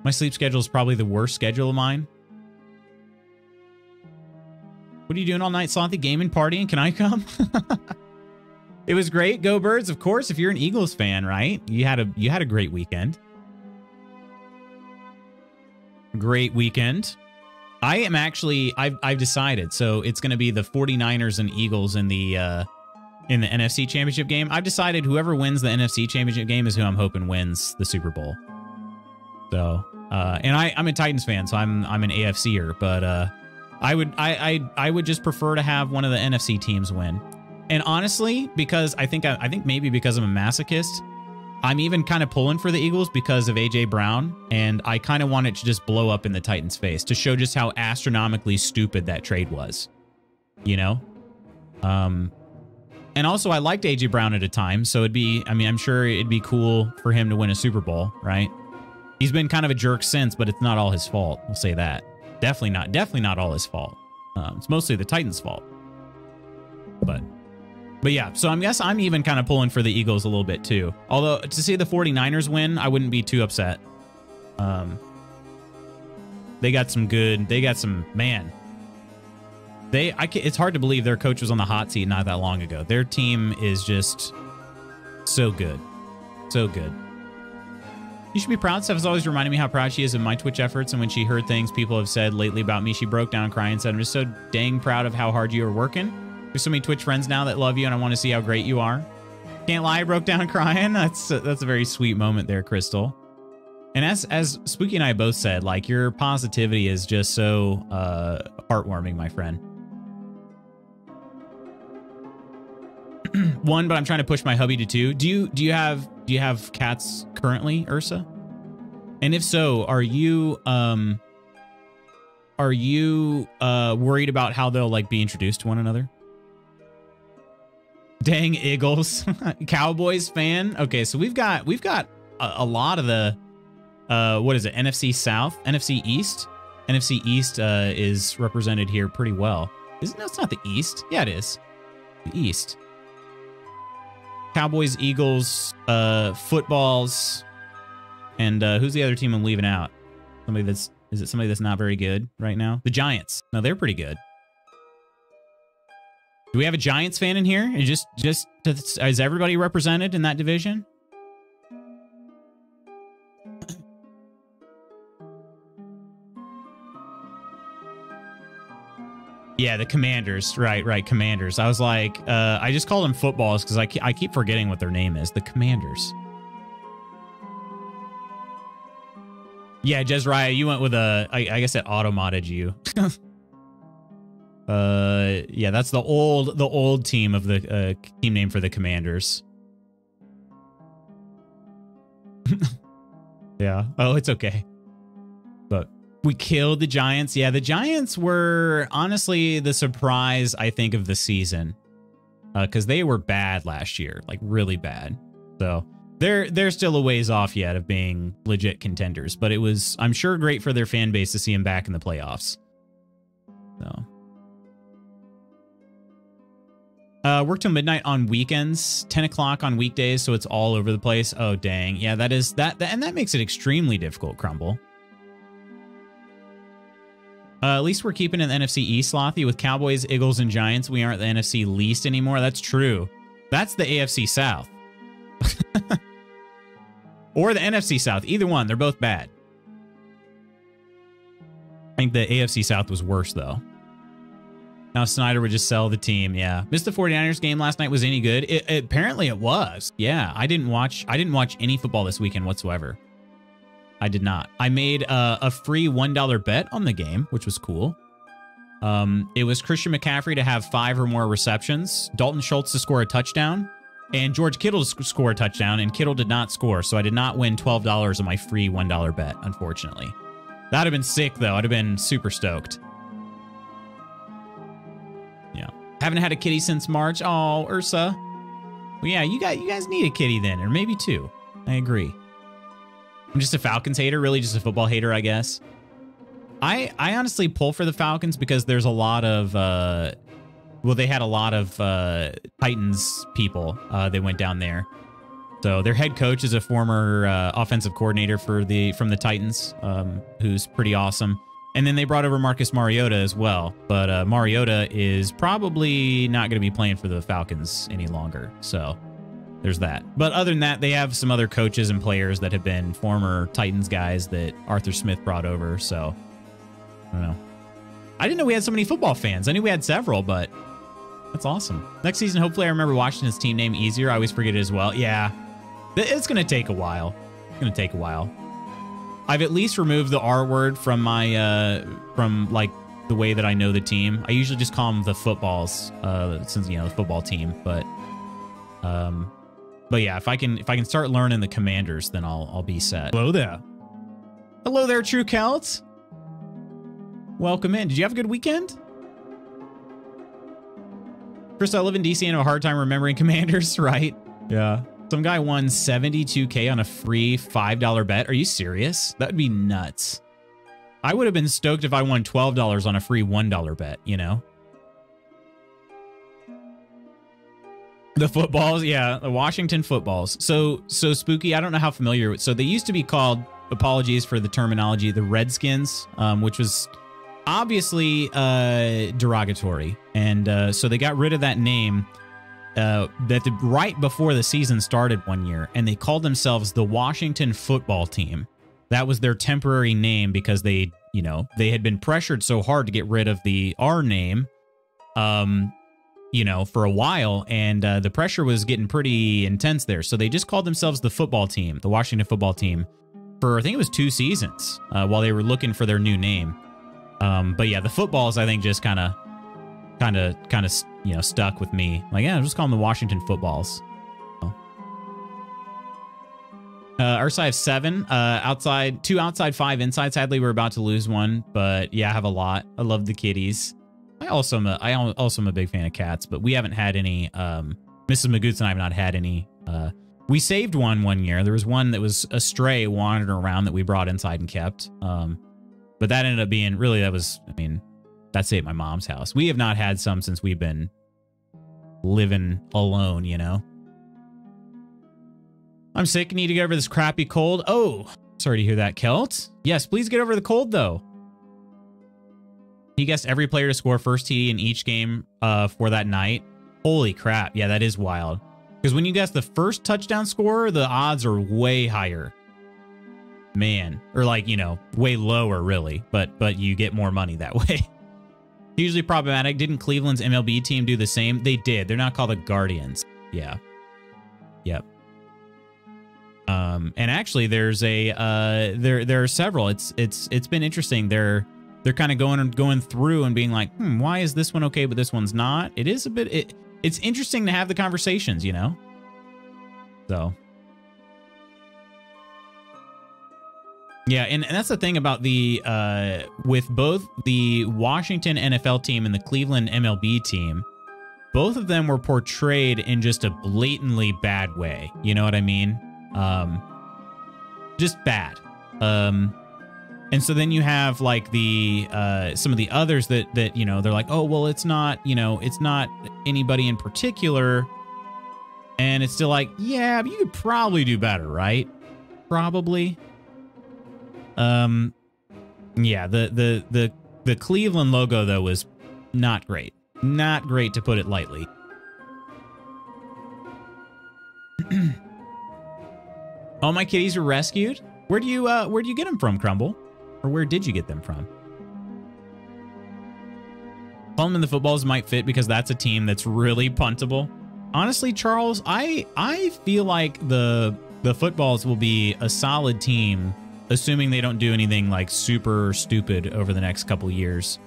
A: My sleep schedule is probably the worst schedule of mine. What are you doing all night, Slothy? Gaming, partying? Can I come? It was great. Go Birds, of course. If you're an Eagles fan, right? You had a great weekend. Great weekend. I am actually, I've decided. So it's going to be the 49ers and Eagles in the NFC Championship game. I've decided whoever wins the NFC Championship game is who I'm hoping wins the Super Bowl. So, and I'm a Titans fan, so I'm an AFCer, but I would just prefer to have one of the NFC teams win. And honestly, because I think maybe because I'm a masochist, I'm even kind of pulling for the Eagles because of AJ Brown, and I kind of want it to just blow up in the Titans' face to show just how astronomically stupid that trade was, you know? And also, I liked AJ Brown at a time, so I'm sure it'd be cool for him to win a Super Bowl, right? He's been kind of a jerk since, but it's not all his fault. We'll say that. Definitely not all his fault. It's mostly the Titans' fault. But yeah, so I guess I'm even kind of pulling for the Eagles a little bit too. Although to see the 49ers win, I wouldn't be too upset. They got some, man. It's hard to believe their coach was on the hot seat not that long ago. Their team is just so good. So good. You should be proud. Steph has always reminded me how proud she is of my Twitch efforts, and when she heard things people have said lately about me, she broke down crying and said, I'm just so dang proud of how hard you are working. There's so many Twitch friends now that love you, and I want to see how great you are. Can't lie, I broke down crying. That's a very sweet moment there, Crystal. And as Spooky and I both said, like, your positivity is just so heartwarming, my friend. One, but I'm trying to push my hubby to two. Do you have cats currently, Ursa? And if so, are you worried about how they'll like be introduced to one another? Dang Eagles. Cowboys fan. Okay, so we've got a lot of the what is it? NFC South, NFC East. NFC East is represented here pretty well. No, it's not the East. Yeah, it is. The East. Cowboys, Eagles, footballs, and who's the other team I'm leaving out? Is it somebody that's not very good right now? The Giants. No, they're pretty good. Do we have a Giants fan in here? And is everybody represented in that division? Yeah, the Commanders. Right, Commanders. I was like, I just called them footballs because I keep forgetting what their name is. The Commanders. Yeah, Jezraiah, you went with I guess it auto-modded you. Yeah, that's the old team of the team name for the Commanders. Yeah. Oh, it's okay. But we killed the Giants. Yeah, the Giants were honestly the surprise, I think, of the season. Because they were bad last year, like really bad. So they're still a ways off yet of being legit contenders. But it was, I'm sure, great for their fan base to see them back in the playoffs. So. Work till midnight on weekends, 10 o'clock on weekdays, so it's all over the place. Oh, dang. Yeah, that is that and that makes it extremely difficult, Crumble. At least we're keeping an NFC East, Slothy. With Cowboys, Eagles, and Giants, we aren't the NFC least anymore. That's true. That's the AFC South. Or the NFC South. Either one. They're both bad. I think the AFC South was worse, though. Now Snyder would just sell the team. Yeah. Missed the 49ers game last night. Was any good? Apparently it was. Yeah. I didn't watch any football this weekend whatsoever. I did not. I made a free $1 bet on the game, which was cool. It was Christian McCaffrey to have 5 or more receptions, Dalton Schultz to score a touchdown, and George Kittle to score a touchdown, and Kittle did not score, so I did not win $12 on my free $1 bet, unfortunately. That'd have been sick, though. I'd have been super stoked. Yeah. Haven't had a kitty since March. Oh, Ursa. Well, yeah, you guys need a kitty then, or maybe 2. I agree. I'm just a Falcons hater, really just a football hater, I guess. I honestly pull for the Falcons because there's a lot of, well, they had a lot of Titans people. They went down there. So their head coach is a former offensive coordinator from the Titans, who's pretty awesome. And then they brought over Marcus Mariota as well. But Mariota is probably not going to be playing for the Falcons any longer. So there's that. But other than that, they have some other coaches and players that have been former Titans guys that Arthur Smith brought over. So I don't know. I didn't know we had so many football fans. I knew we had several, but that's awesome. Next season, hopefully I remember Washington's team name easier. I always forget it as well. Yeah, it's going to take a while. It's going to take a while. I've at least removed the R word from my, from like the way that I know the team. I usually just call them the footballs, since, you know, the football team. But yeah, if I can start learning the Commanders, then I'll be set. Hello there. Hello there, True Celts. Welcome in. Did you have a good weekend? Chris, I live in DC and have a hard time remembering Commanders, right? Yeah. Some guy won $72K on a free $5 bet. Are you serious? That would be nuts. I would have been stoked if I won $12 on a free $1 bet, you know? The footballs, yeah, the Washington footballs. So Spooky, I don't know how familiar. So they used to be called, apologies for the terminology, the Redskins, which was obviously derogatory. And so they got rid of that name right before the season started one year, and they called themselves the Washington Football Team. That was their temporary name because they, you know, they had been pressured so hard to get rid of the R name, you know, for a while, and the pressure was getting pretty intense there. So they just called themselves the football team, the Washington Football Team, for I think it was 2 seasons while they were looking for their new name. But yeah, the footballs I think just kind of you know, stuck with me. Like, yeah, I'll just call them the Washington Footballs. Ursa, I have 7 outside, 2 outside, 5 inside. Sadly, we're about to lose one, but yeah, I have a lot. I love the kitties. I also am a big fan of cats, but we haven't had any. Mrs. McGroots and I have not had any. We saved one year. There was one that was a stray wandering around that we brought inside and kept. But that ended up being really, that was, I mean, that's it at my mom's house. We have not had some since we've been living alone, you know? I'm sick. Need to get over this crappy cold. Oh, sorry to hear that, Kelt. Yes, please get over the cold, though. He guessed every player to score first TD in each game for that night. Holy crap. Yeah, that is wild. Because when you guess the first touchdown scorer, the odds are way higher. Man. Or like, you know, way lower, really. But you get more money that way. Usually problematic. Didn't Cleveland's MLB team do the same? They did. They're not called the Guardians. Yeah. Yep. And actually, there's a there are several. It's been interesting. They're kind of going through and being like, why is this one okay but this one's not? It is a bit. It's interesting to have the conversations, you know. So. Yeah, and that's the thing about the with both the Washington NFL team and the Cleveland MLB team, both of them were portrayed in just a blatantly bad way. You know what I mean? Just bad. And so then you have like the some of the others that you know, they're like, oh well, it's not, you know, it's not anybody in particular, and it's still like, yeah, but you could probably do better, right? Probably. Yeah, the Cleveland logo though was not great. Not great, to put it lightly. All my kitties were rescued. Where do you get them from, Crumble? Or where did you get them from? Pullman the footballs might fit because that's a team that's really puntable. Honestly, Charles, I feel like the footballs will be a solid team, assuming they don't do anything like super stupid over the next couple years.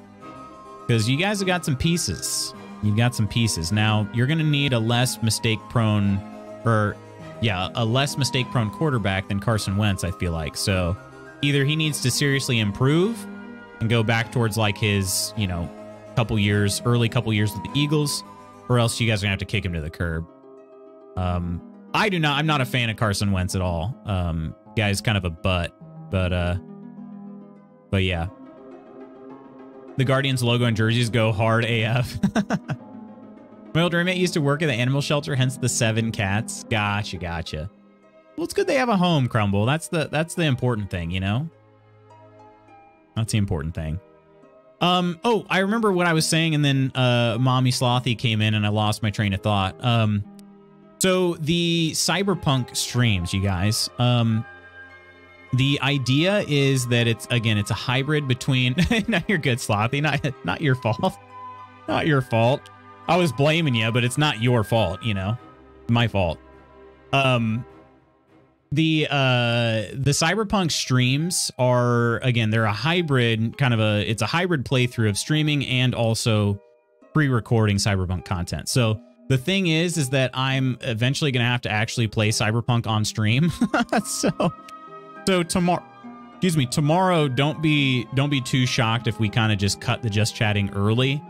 A: Because you guys have got some pieces. You've got some pieces. Now, you're going to need a less mistake-prone, or yeah, a less mistake-prone quarterback than Carson Wentz, I feel like. So either he needs to seriously improve and go back towards like his, you know, early couple years with the Eagles, or else you guys are going to have to kick him to the curb. I'm not a fan of Carson Wentz at all. Guy's kind of a butt. But yeah. The Guardians logo and jerseys go hard AF. My old roommate used to work at the animal shelter, hence the 7 cats. Gotcha. Well, it's good they have a home, Crumble. That's the important thing, you know? That's the important thing. Oh, I remember what I was saying, and then Mommy Slothy came in and I lost my train of thought. So the Cyberpunk streams, you guys. The idea is that it's a hybrid between. No, you're good, Slothy. Not your fault. Not your fault. I was blaming you, but it's not your fault. You know, my fault. The Cyberpunk streams are, again, they're a hybrid it's a hybrid playthrough of streaming and also pre-recording Cyberpunk content. So the thing is that I'm eventually going to have to actually play Cyberpunk on stream. So tomorrow, don't be too shocked if we kind of just cut the just chatting early,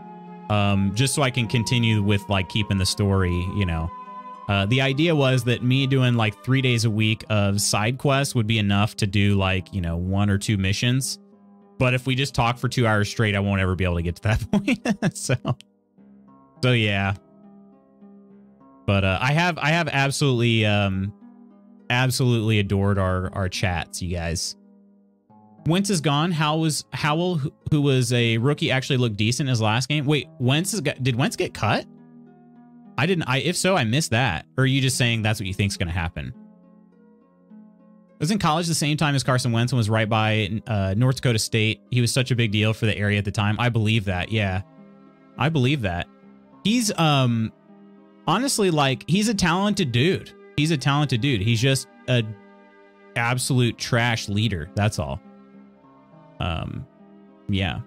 A: just so I can continue with like keeping the story, you know. The idea was that me doing like 3 days a week of side quests would be enough to do like, you know, 1 or 2 missions. But if we just talk for 2 hours straight, I won't ever be able to get to that point. So yeah. But I have absolutely adored our chats, you guys. Wentz is gone. Howell, who was a rookie, actually looked decent in his last game. Wait, did Wentz get cut? If so, I missed that. Or are you just saying that's what you think is going to happen? I was in college the same time as Carson Wentz and was right by North Dakota State. He was such a big deal for the area at the time. I believe that. Yeah, I believe that. He's honestly, like, he's a talented dude. He's just a absolute trash leader. That's all. Yeah.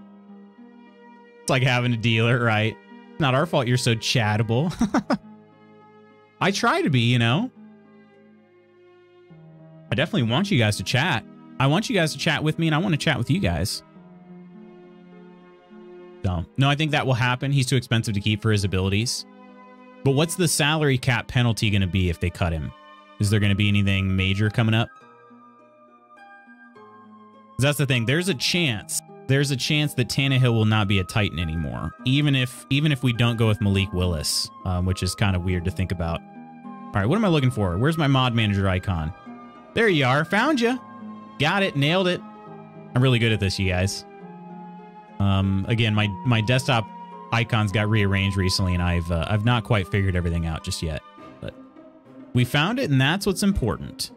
A: It's like having a dealer, right? Not our fault you're so chattable. I try to be, you know. I definitely want you guys to chat. I want you guys to chat with me, and I want to chat with you guys. So, no, I think that will happen. He's too expensive to keep for his abilities. But what's the salary cap penalty going to be if they cut him? Is there going to be anything major coming up? That's the thing. There's a chance that Tannehill will not be a Titan anymore, even if we don't go with Malik Willis, which is kind of weird to think about. All right, what am I looking for? Where's my mod manager icon? There you are. Found you. Got it. Nailed it. I'm really good at this, you guys. Again, my desktop icons got rearranged recently, and I've not quite figured everything out just yet. But we found it, and that's what's important.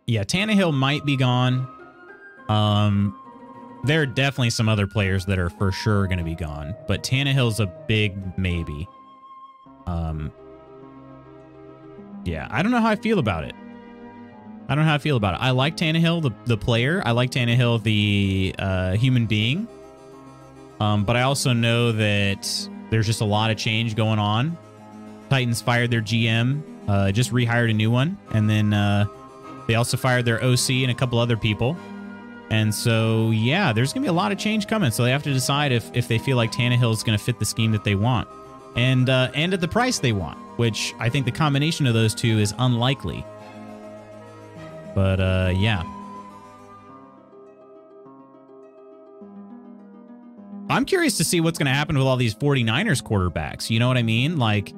A: Yeah, Tannehill might be gone. There are definitely some other players that are for sure going to be gone, but Tannehill's a big maybe. Yeah, I don't know how I feel about it. I like Tannehill, the player. I like Tannehill, the human being. But I also know that there's just a lot of change going on. Titans fired their GM, just rehired a new one. And then they also fired their OC and a couple other people. And so, yeah, there's going to be a lot of change coming. So they have to decide if they feel like Tannehill is going to fit the scheme that they want. And at the price they want, which I think the combination of those two is unlikely. But, yeah. I'm curious to see what's going to happen with all these 49ers quarterbacks. You know what I mean? Like,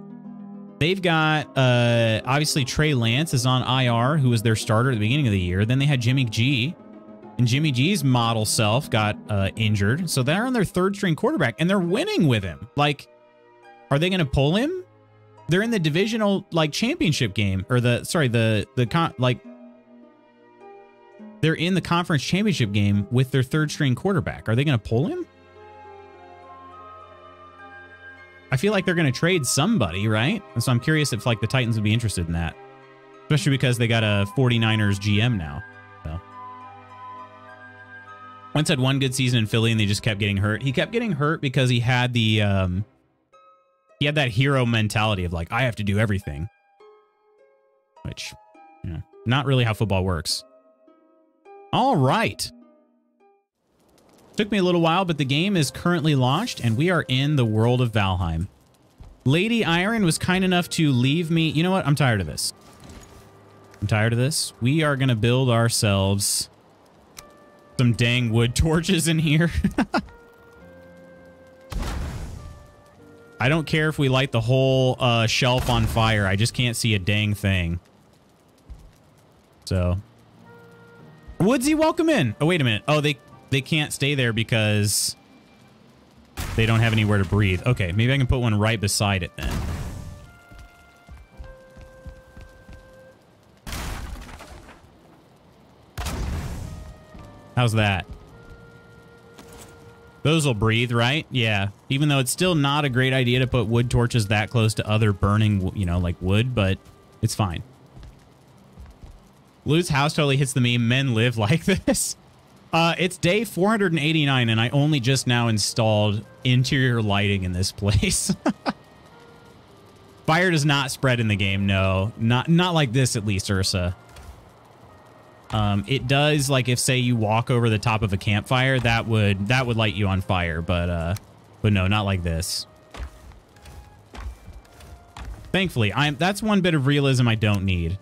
A: they've got, obviously, Trey Lance is on IR, who was their starter at the beginning of the year. Then they had Jimmy G. And Jimmy G's model self got injured. So they're on their third-string quarterback, and they're winning with him. Like, are they going to pull him? They're in the divisional, like, championship game. Or they're in the conference championship game with their third-string quarterback. Are they going to pull him? I feel like they're going to trade somebody, right? And so I'm curious if, like, the Titans would be interested in that. Especially because they got a 49ers GM now. So. Wentz had one good season in Philly, and they just kept getting hurt. He kept getting hurt because he had the... he had that hero mentality of, like, I have to do everything. Which, you know, not really how football works. All right. Took me a little while, but the game is currently launched, and we are in the world of Valheim. Lady Iron was kind enough to leave me... You know what? I'm tired of this. We are going to build ourselves some dang wood torches in here. I don't care if we light the whole shelf on fire. I just can't see a dang thing. So... Woodsy, welcome in. Oh, wait a minute. Oh, they can't stay there because they don't have anywhere to breathe. Okay, maybe I can put one right beside it then. How's that? Those will breathe, right? Yeah. Even though it's still not a great idea to put wood torches that close to other burning, you know, like wood, but it's fine. Lou's house totally hits the meme. Men live like this. It's day 489, and I only just now installed interior lighting in this place. Fire does not spread in the game. No, not like this, at least, Ursa. It does, like, if say you walk over the top of a campfire, that would light you on fire, but no, not like this. Thankfully, that's one bit of realism I don't need.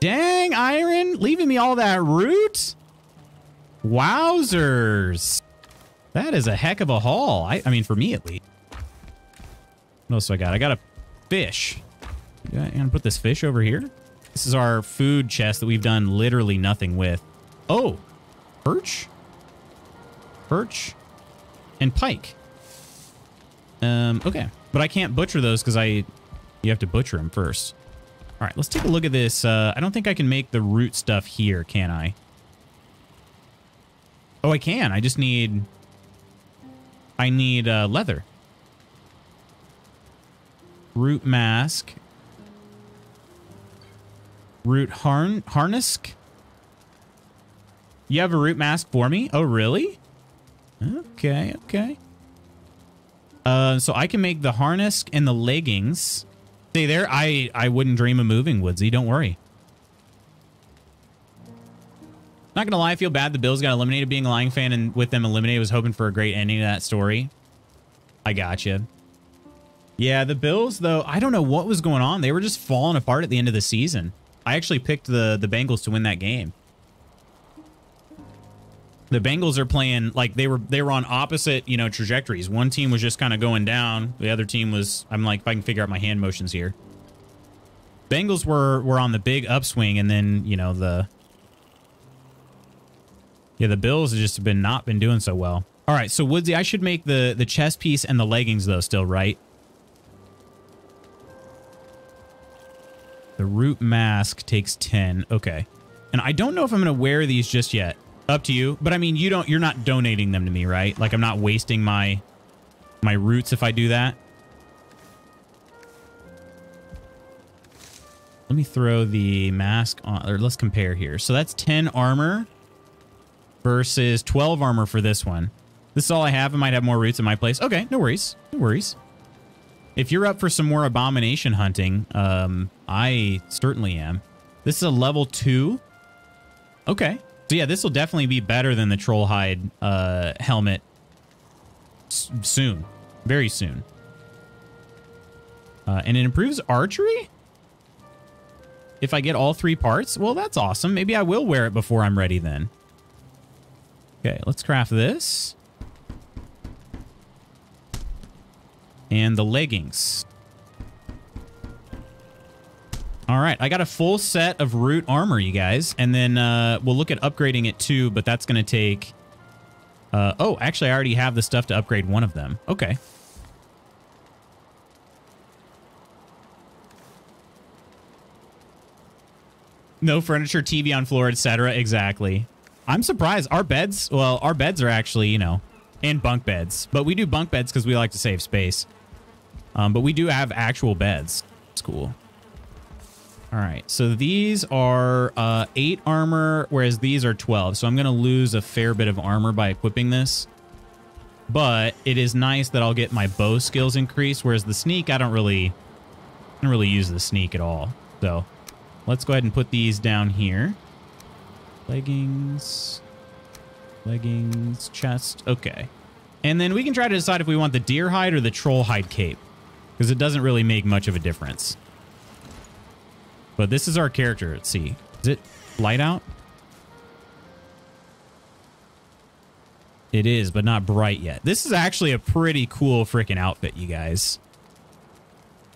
A: Dang, Iron, leaving me all that root? Wowzers. That is a heck of a haul. I mean, for me at least. What else do I got? I got a fish. I'm gonna put this fish over here. This is our food chest that we've done literally nothing with. Oh, perch? Perch and pike. Okay. But I can't butcher those because you have to butcher them first. All right, let's take a look at this. I don't think I can make the root stuff here, can I? Oh, I can. I just need... I need leather. Root mask. Root harness. You have a root mask for me? Oh, really? Okay, okay. So I can make the harness and the leggings... Stay there. I wouldn't dream of moving, Woodsy. Don't worry. Not gonna lie, I feel bad the Bills got eliminated. Being a Lion fan and with them eliminated, was hoping for a great ending to that story. I gotcha. Yeah, the Bills, though, I don't know what was going on. They were just falling apart at the end of the season. I actually picked the Bengals to win that game. The Bengals are playing like they were on opposite, you know, trajectories. One team was just kind of going down. The other team was, I'm like, if I can figure out my hand motions here. Bengals were on the big upswing, and then, you know, the Bills have just not been doing so well. All right, so Woodsy, I should make the chest piece and the leggings though still, right? The root mask takes 10. Okay. And I don't know if I'm going to wear these just yet. Up to you. But I mean, you're not donating them to me, right? Like, I'm not wasting my roots if I do that. Let me throw the mask on, or let's compare here. So that's 10 armor versus 12 armor for this one. This is all I have. I might have more roots in my place. Okay, no worries. No worries. If you're up for some more abomination hunting, I certainly am. This is a level 2. Okay. So yeah, this will definitely be better than the troll hide helmet soon. Very soon. And it improves archery? If I get all 3 parts? Well, that's awesome. Maybe I will wear it before I'm ready then. Okay, let's craft this. And the leggings. All right, I got a full set of root armor, you guys. And then we'll look at upgrading it too, but that's going to take... oh, actually, I already have the stuff to upgrade one of them. Okay. No furniture, TV on floor, etc. Exactly. I'm surprised. Our beds, well, our beds are actually, you know, and bunk beds. But we do bunk beds because we like to save space. But we do have actual beds. It's cool. All right. So these are 8 armor, whereas these are 12. So I'm going to lose a fair bit of armor by equipping this. But it is nice that I'll get my bow skills increased, whereas the sneak, I don't really use the sneak at all. So... let's go ahead and put these down here. Leggings. Leggings. Chest. Okay. And then we can try to decide if we want the deer hide or the troll hide cape. Because it doesn't really make much of a difference. But this is our character. Let's see. Is it light out? It is, but not bright yet. This is actually a pretty cool freaking outfit, you guys.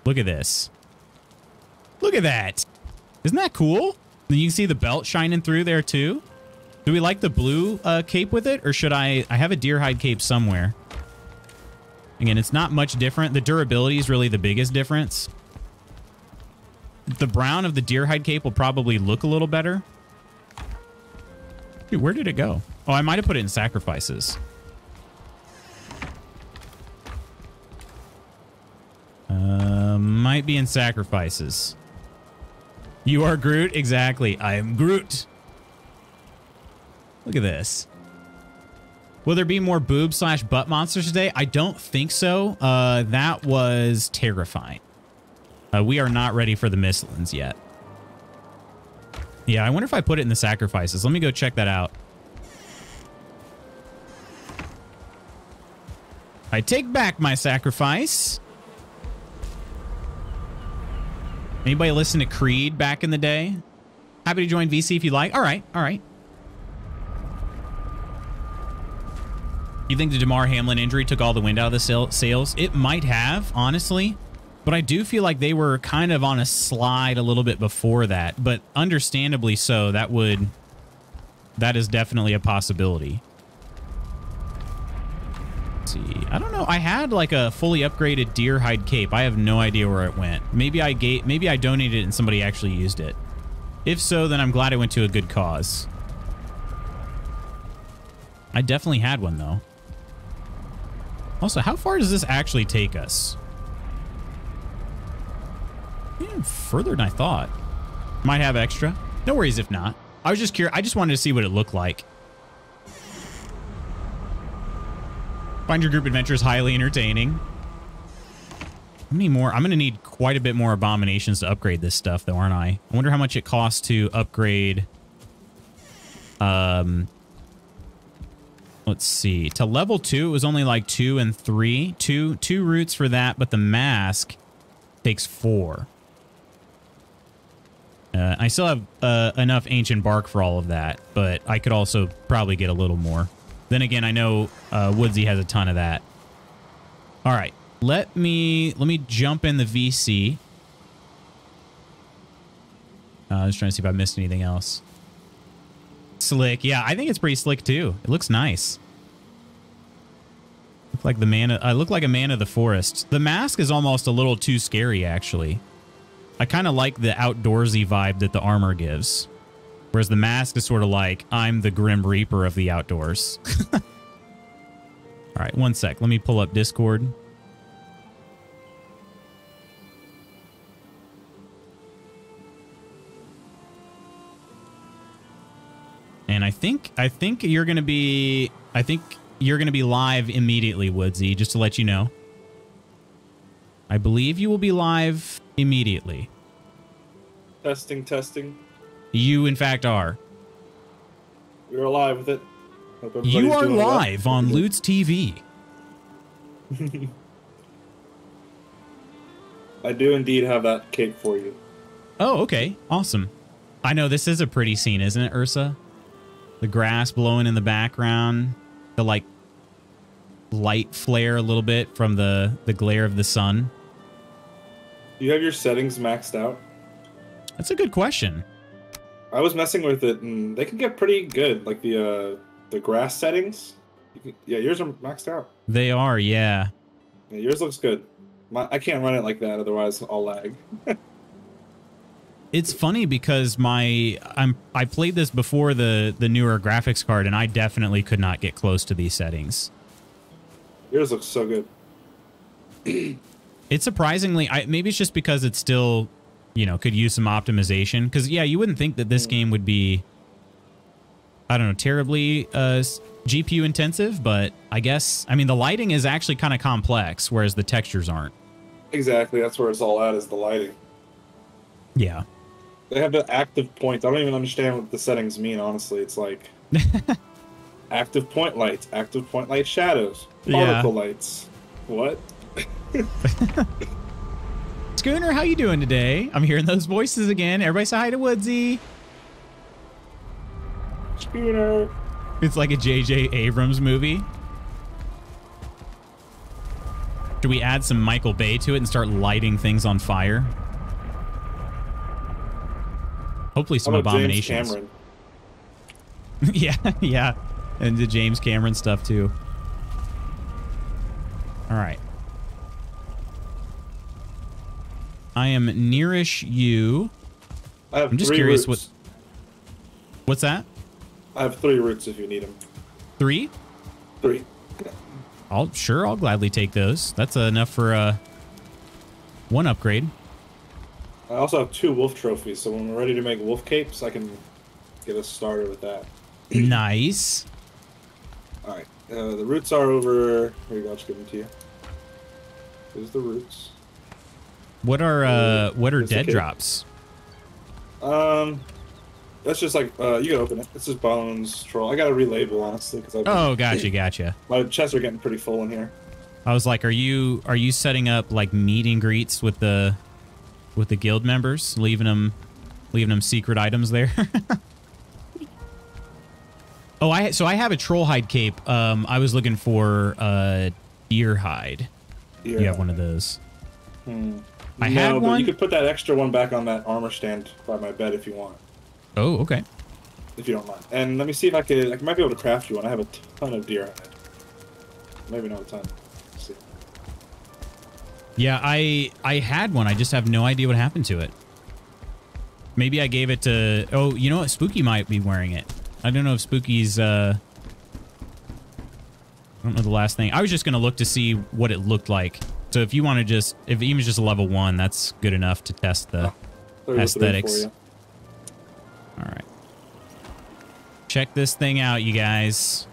A: Look at this. Look at that. Isn't that cool? You can see the belt shining through there too. Do we like the blue cape with it? Or should I have a deer hide cape somewhere. Again, it's not much different. The durability is really the biggest difference. The brown of the deer hide cape will probably look a little better. Dude, where did it go? Oh, I might have put it in sacrifices. Might be in sacrifices. You are Groot? Exactly. I am Groot. Look at this. Will there be more boob/butt monsters today? I don't think so. That was terrifying. We are not ready for the Mistlins yet. Yeah, I wonder if I put it in the sacrifices. Let me go check that out. I take back my sacrifice. Anybody listen to Creed back in the day? Happy to join VC if you like. All right, all right. You think the Damar Hamlin injury took all the wind out of the sails? It might have, honestly. But I do feel like they were kind of on a slide a little bit before that. But understandably so, that is definitely a possibility. Let's see. I don't know. I had like a fully upgraded deer hide cape. I have no idea where it went. Maybe I donated it and somebody actually used it. If so, then I'm glad it went to a good cause. I definitely had one though. Also, how far does this actually take us? Yeah, further than I thought. Might have extra. No worries if not. I was just curious. I just wanted to see what it looked like. Find your group adventures highly entertaining. How many more? I'm going to need quite a bit more abominations to upgrade this stuff, though, aren't I? I wonder how much it costs to upgrade. Let's see. To level 2, it was only like 2 and 3. Two roots for that, but the mask takes 4. I still have enough ancient bark for all of that, but I could also probably get a little more. Then again, I know Woodsy has a ton of that. All right, let me jump in the VC. I was trying to see if I missed anything else. Slick, yeah, I think it's pretty slick too. It looks nice. Look like the man. I look like a man of the forest. The mask is almost a little too scary, actually. I kind of like the outdoorsy vibe that the armor gives. Whereas the mask is sort of like, I'm the Grim Reaper of the outdoors. All right, one sec. Let me pull up Discord. I think you're gonna be live immediately, Woodsy, just to let you know. I believe you will be live immediately.
C: Testing, testing.
A: You in fact are.
C: We're alive with it.
A: You are live on Loots TV.
C: I do indeed have that cape for you.
A: Oh, okay. Awesome. I know this is a pretty scene, isn't it, Ursa? The grass blowing in the background, the like light flare a little bit from the glare of the sun.
C: Do you have your settings maxed out?
A: That's a good question.
C: I was messing with it, and they can get pretty good. Like the grass settings. Yeah, yours are maxed out.
A: They are, yeah.
C: Yeah, yours looks good. I can't run it like that, otherwise I'll lag.
A: It's funny because I played this before the newer graphics card, and I definitely could not get close to these settings.
C: Yours looks so good.
A: It's surprisingly, maybe it's just because it's still, you know, could use some optimization. Because yeah, you wouldn't think that this game would be, I don't know, terribly GPU intensive, but I guess, I mean, the lighting is actually kind of complex, whereas the textures aren't.
C: Exactly, that's where it's all at, is the lighting.
A: Yeah.
C: They have the active points. I don't even understand what the settings mean, honestly. It's like active point lights, active point light shadows, particle lights. What?
A: Schooner, how you doing today? I'm hearing those voices again. Everybody say hi to Woodsy.
C: Schooner.
A: It's like a J.J. Abrams movie. Do we add some Michael Bay to it and start lighting things on fire? Hopefully some abominations.
C: James
A: yeah, yeah. And the James Cameron stuff too. All right. I am nearish you.
C: I'm
A: just curious what's that?
C: I have 3 roots if you need them.
A: 3?
C: 3.
A: I'll gladly take those. That's enough for 1 upgrade.
C: I also have 2 wolf trophies, so when we're ready to make wolf capes, I can get us started with that.
A: Nice.
C: All right, the roots are over. Here you go. I'll just give them to you. Here's the roots.
A: What are dead drops?
C: That's just like you can open it. It's just bones, troll. I gotta relabel honestly because
A: Gotcha.
C: My chests are getting pretty full in here.
A: I was like, are you setting up like meet and greets with the guild members, leaving them secret items there? Oh, so I have a troll hide cape. I was looking for deer hide. You have one of those. I had one.
C: But you could put that extra one back on that armor stand by my bed if you want.
A: Oh, okay.
C: If you don't mind. And let me see if I might be able to craft you one. I have a ton of deer hide. Maybe not a ton. Let's see.
A: Yeah, I had one. I just have no idea what happened to it. Maybe I gave it to... Oh, you know what? Spooky might be wearing it. I don't know if Spooky's... I don't know the last thing. I was just going to look to see what it looked like. So if you want to just... If even just a level 1, that's good enough to test the aesthetics. All right. Check this thing out, you guys.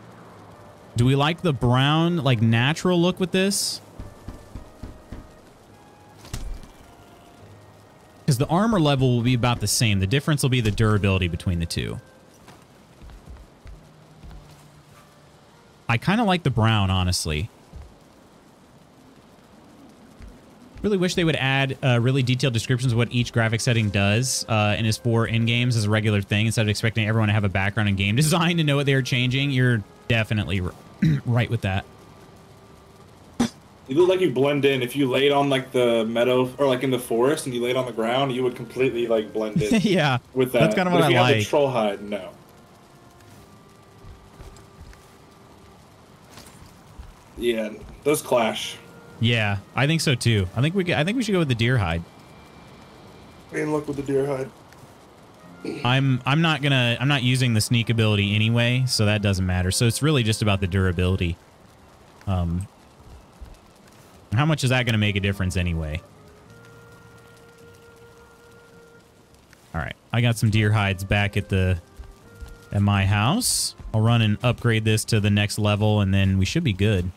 A: Do we like the brown, like, natural look with this? Because the armor level will be about the same. The difference will be the durability between the two. I kind of like the brown, honestly. Really wish they would add really detailed descriptions of what each graphic setting does and is for in-games as a regular thing instead of expecting everyone to have a background in game design to know what they are changing. You're definitely right with that.
C: You look like you blend in. If you laid on like the meadow or like in the forest and you laid on the ground, you would completely like blend in.
A: Yeah,
C: with that.
A: That's kind of what I like.
C: If you have the troll hide, no. Yeah, those clash.
A: Yeah, I think so too. I think we should go with the deer hide.
C: And look with the deer hide.
A: I'm not using the sneak ability anyway, so that doesn't matter. So it's really just about the durability. How much is that going to make a difference anyway? All right, I got some deer hides back at the at my house. I'll run and upgrade this to the next level, and then we should be good.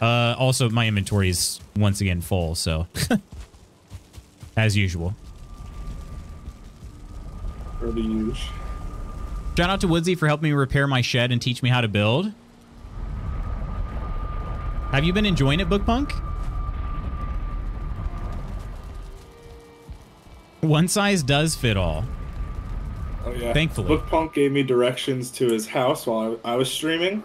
A: Also, my inventory is once again full, so as usual.
C: For the use.
A: Shout out to Woodsy for helping me repair my shed and teach me how to build. Have you been enjoying it, Bookpunk? One size does fit all.
C: Oh yeah.
A: Thankfully.
C: Bookpunk gave me directions to his house while I was streaming,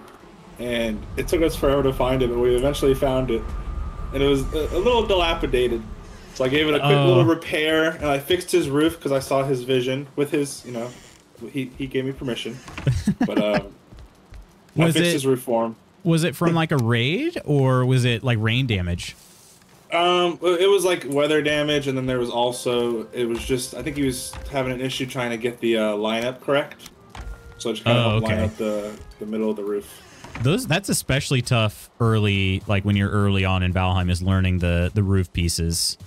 C: and it took us forever to find it, but we eventually found it. And it was a little dilapidated. So I gave it a quick little repair, and I fixed his roof because I saw his vision with his, you know, he gave me permission. But I fixed his roof for him.
A: Was it from like a raid, or was it like rain damage?
C: It was like weather damage, and then there was also, it was just, I think he was having an issue trying to get the lineup correct. So it just kind of line up the middle of the roof.
A: That's especially tough early, like when you're early on in Valheim, is learning the roof pieces.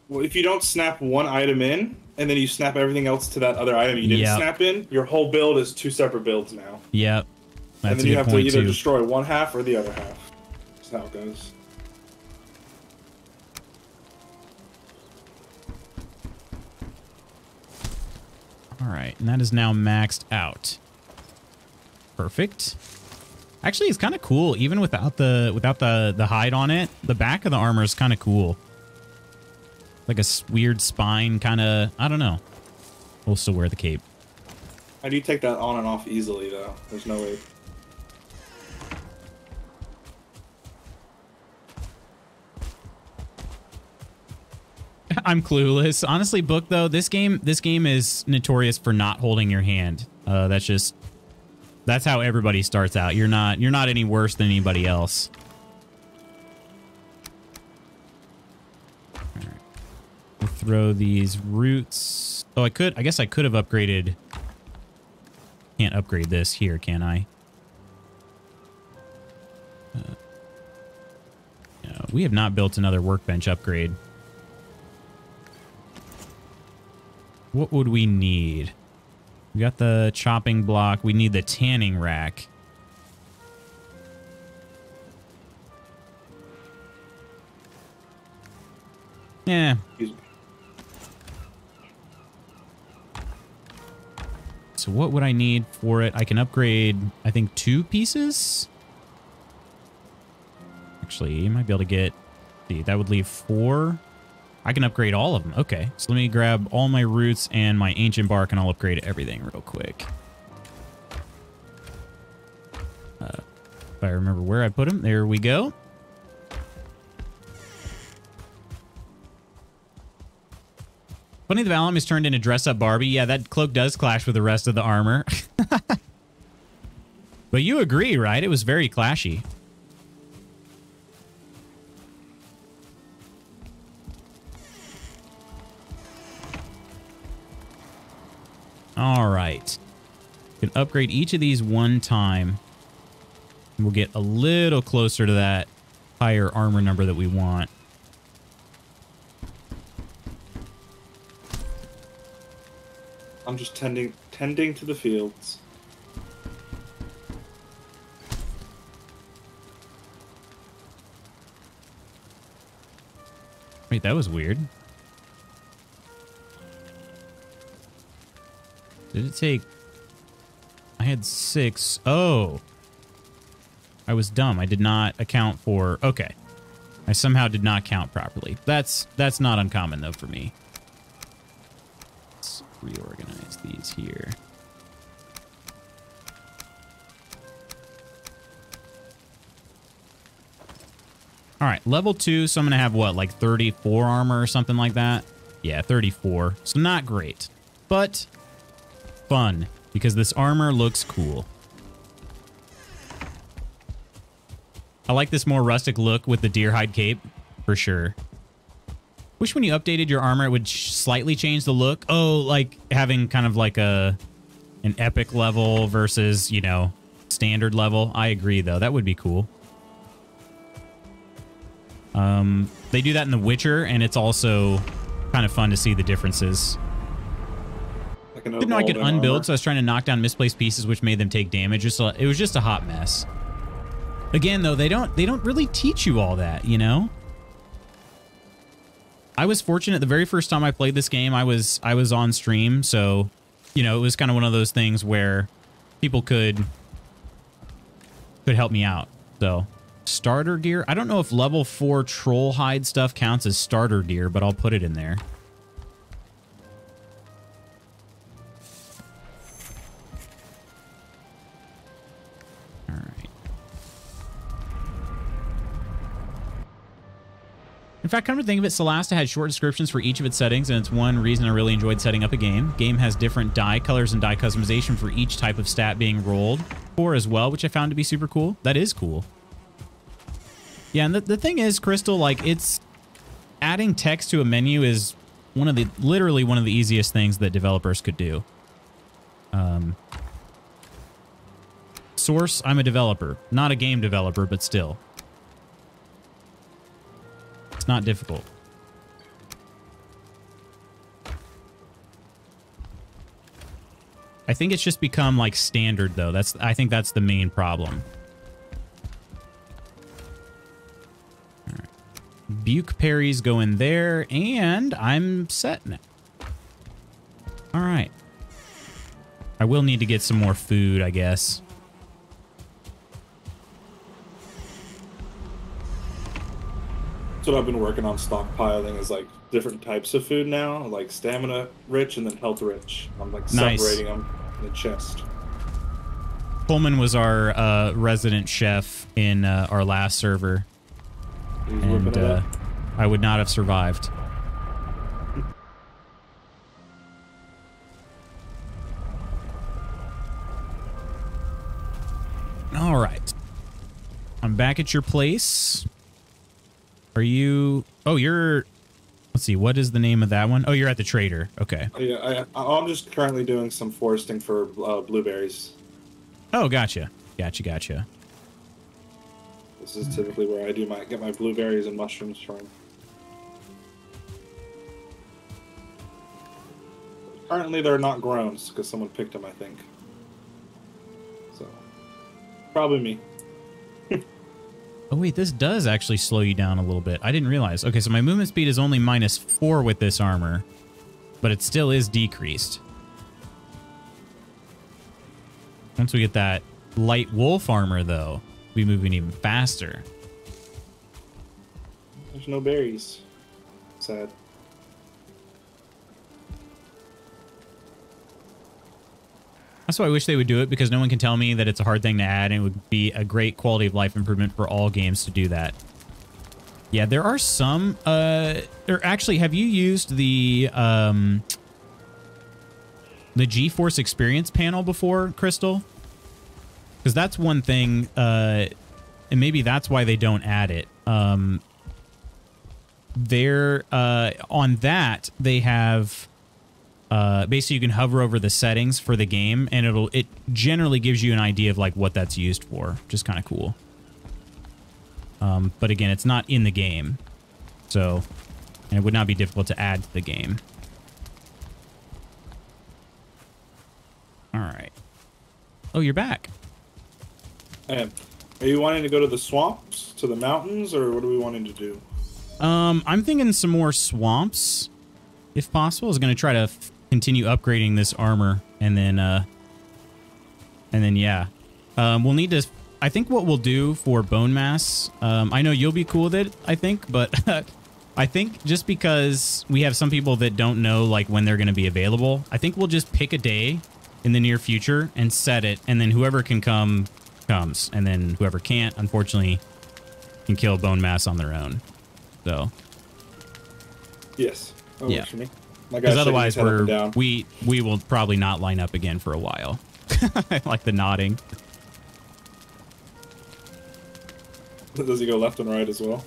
C: Well, if you don't snap one item in, and then you snap everything else to that other item you didn't snap in, your whole build is 2 separate builds now.
A: Yep. That's
C: and then you have to either destroy one half or the other half. That's how it goes.
A: All right, and that is now maxed out. Perfect. Actually, it's kind of cool, even without the hide on it. The back of the armor is kind of cool. Like a weird spine, kind of. I don't know. We'll still wear the cape.
C: How do you take that on and off easily, though? There's no way.
A: I'm clueless. Honestly, Book, though, this game is notorious for not holding your hand. That's how everybody starts out. You're not any worse than anybody else. All right. We'll throw these roots. Oh, I guess I could have upgraded. Can't upgrade this here, can I? No, we have not built another workbench upgrade. What would we need? We got the chopping block. We need the tanning rack. Yeah. So what would I need for it? I can upgrade, I think, 2 pieces. Actually, you might be able to get... See, that would leave 4. I can upgrade all of them. Okay, so let me grab all my roots and my ancient bark, and I'll upgrade everything real quick. If I remember where I put them, there we go. Funny the Valheim is turned into dress-up Barbie. Yeah, that cloak does clash with the rest of the armor. But you agree, right? It was very clashy. All right. We can upgrade each of these one time. And we'll get a little closer to that higher armor number that we want.
C: I'm just tending to the fields.
A: Wait, that was weird. Did it take... I had 6. Oh. I was dumb. I did not account for... Okay. I somehow did not count properly. That's not uncommon, though, for me. Let's reorganize these here. All right, level 2, so I'm going to have, what, like 34 armor or something like that? Yeah, 34. So not great, but fun, because this armor looks cool. I like this more rustic look with the deer hide cape, for sure. Wish when you updated your armor, it would slightly change the look. Oh, like having kind of like an epic level versus, you know, standard level. I agree, though. That would be cool. They do that in The Witcher, and it's also kind of fun to see the differences.
C: I can
A: Didn't know I could
C: evolve in
A: unbuild,
C: armor.
A: so I was trying to knock down misplaced pieces, which made them take damage. It was just a hot mess. Again, though, they don't really teach you all that, you know? I was fortunate the very first time I played this game, I was on stream, so, you know, it was kind of one of those things where people could help me out. So, starter gear. I don't know if level 4 troll hide stuff counts as starter gear, but I'll put it in there. All right. In fact, come to think of it, Solasta had short descriptions for each of its settings, and it's one reason I really enjoyed setting up a game. Game has different dye colors and dye customization for each type of stat being rolled for as well, which I found to be super cool. That is cool. Yeah, and the thing is, Crystal, like, it's adding text to a menu is literally one of the easiest things that developers could do. Source, I'm a developer, not a game developer, but still. It's not difficult. I think it's just become like standard though. I think that's the main problem. All right. Buke parries go in there and I'm set now. All right. I will need to get some more food, I guess.
C: That's what I've been working on stockpiling is like different types of food now, like stamina rich and then health rich. I'm like separating them in the chest.
A: Coleman was our resident chef in our last server, and I would not have survived. All right, I'm back at your place. Are you... Oh, you're... Let's see, what is the name of that one? Oh, you're at the trader. Okay.
C: Yeah, I'm just currently doing some foresting for blueberries.
A: Oh, gotcha. Gotcha.
C: This is typically where I get my blueberries and mushrooms from. Currently, they're not grown because someone picked them, I think. So, probably me.
A: Oh, wait, this does actually slow you down a little bit. I didn't realize. Okay, so my movement speed is only -4 with this armor, but it still is decreased. Once we get that light wolf armor, though, we'll be moving even faster.
C: There's no berries. Sad.
A: That's why I wish they would do it, because no one can tell me that it's a hard thing to add, and it would be a great quality of life improvement for all games to do that. Yeah, there are some... or actually, have you used the GeForce Experience panel before, Crystal? Because that's one thing, and maybe that's why they don't add it. On that, they have... basically you can hover over the settings for the game and it generally gives you an idea of like what that's used for, which is kind of cool. But again, it's not in the game, so and it would not be difficult to add to the game. All right. Oh, you're back.
C: I am. Are you wanting to go to the swamps, to the mountains, or what are we wanting to do?
A: I'm thinking some more swamps, if possible. I was going to try to continue upgrading this armor, and then yeah, we'll need to. I think what we'll do for bone mass. I know you'll be cool with it, I think, but I think just because we have some people that don't know like when they're going to be available, I think we'll just pick a day in the near future and set it, and then whoever can come comes, and then whoever can't, unfortunately, can kill bone mass on their own. So
C: yes, that
A: yeah.
C: works for me.
A: Because otherwise we will probably not line up again for a while. I like the nodding.
C: Does he go left and right as well?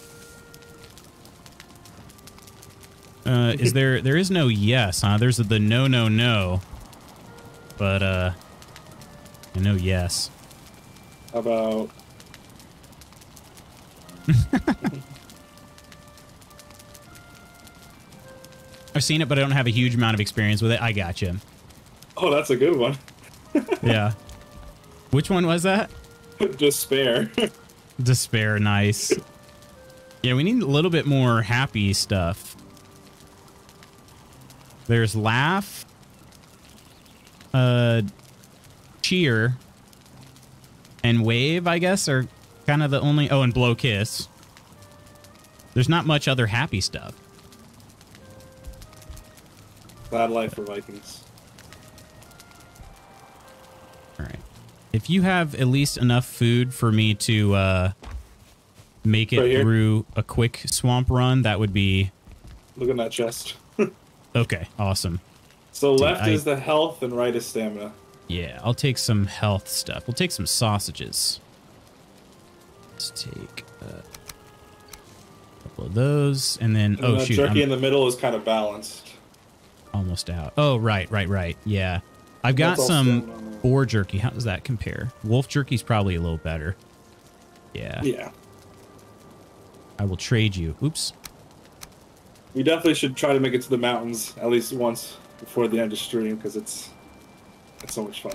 A: Is there is no yes, huh? There's the no. But I know yes.
C: How about
A: I've seen it, but I don't have a huge amount of experience with it. I gotcha.
C: Oh, that's a good one.
A: Yeah. Which one was that?
C: Despair.
A: Despair, nice. Yeah, we need a little bit more happy stuff. There's laugh, cheer, and wave, I guess, are kind of the only... Oh, and blow kiss. There's not much other happy stuff.
C: Bad life for Vikings.
A: All right. If you have at least enough food for me to make it
C: Right
A: through a quick swamp run, that would be...
C: Look at that chest.
A: Okay, awesome.
C: So left is the health and right is stamina.
A: Yeah, I'll take some health stuff. We'll take some sausages. Let's take a couple of those, and then...
C: And the jerky in the middle is kind of balanced.
A: Almost out. Oh, right. Yeah. I've got some boar jerky. How does that compare? Wolf jerky's probably a little better. Yeah.
C: Yeah.
A: I will trade you. Oops.
C: We definitely should try to make it to the mountains at least once before the end of stream, because it's so much fun.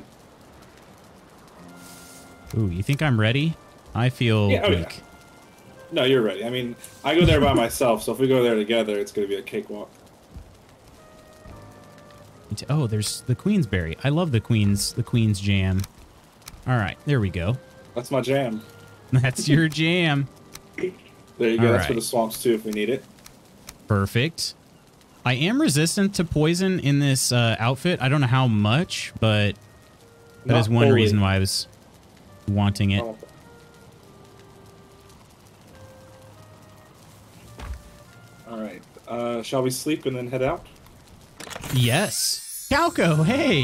A: Ooh, you think I'm ready? I feel
C: yeah,
A: like...
C: Yeah. No, you're ready. I mean, I go there by myself, so if we go there together, it's going to be a cakewalk.
A: Oh, there's the Queensberry. I love the Queen's jam. All right, there we go.
C: That's my jam.
A: That's your jam.
C: There you go.
A: All
C: That's
A: right.
C: for the swamps, too, if we need it.
A: Perfect. I am resistant to poison in this outfit. I don't know how much, but that is one reason why I was wanting it.
C: Oh. All right. Shall we sleep and then head out?
A: Yes. Calco, hey.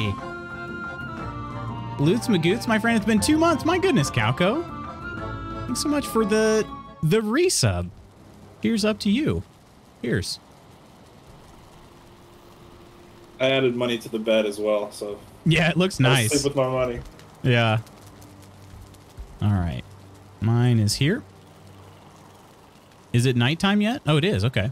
A: RootsMcGroots, my friend. It's been 2 months. My goodness, Calco. Thanks so much for the resub. Here's up to you. Here's.
C: I added money to the bed as well, so...
A: Yeah, it looks nice.
C: I'll sleep with my money.
A: Yeah. All right. Mine is here. Is it nighttime yet? Oh, it is. Okay.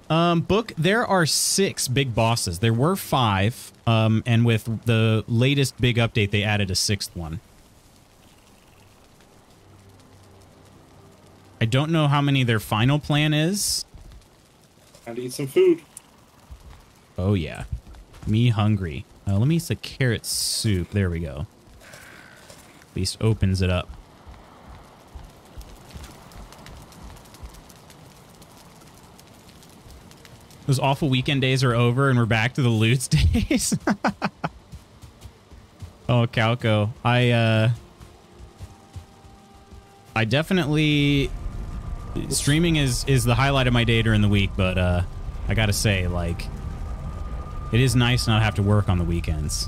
A: Book, there are 6 big bosses. There were 5, and with the latest big update, they added a 6th one. I don't know how many their final plan is.
C: Time to eat some food.
A: Oh, yeah. Me hungry. Let me eat the carrot soup. There we go. At least opens it up. Those awful weekend days are over and we're back to the loots days. Oh, Calco. I definitely... Streaming is the highlight of my day during the week, but I gotta say, like, it is nice not to have to work on the weekends.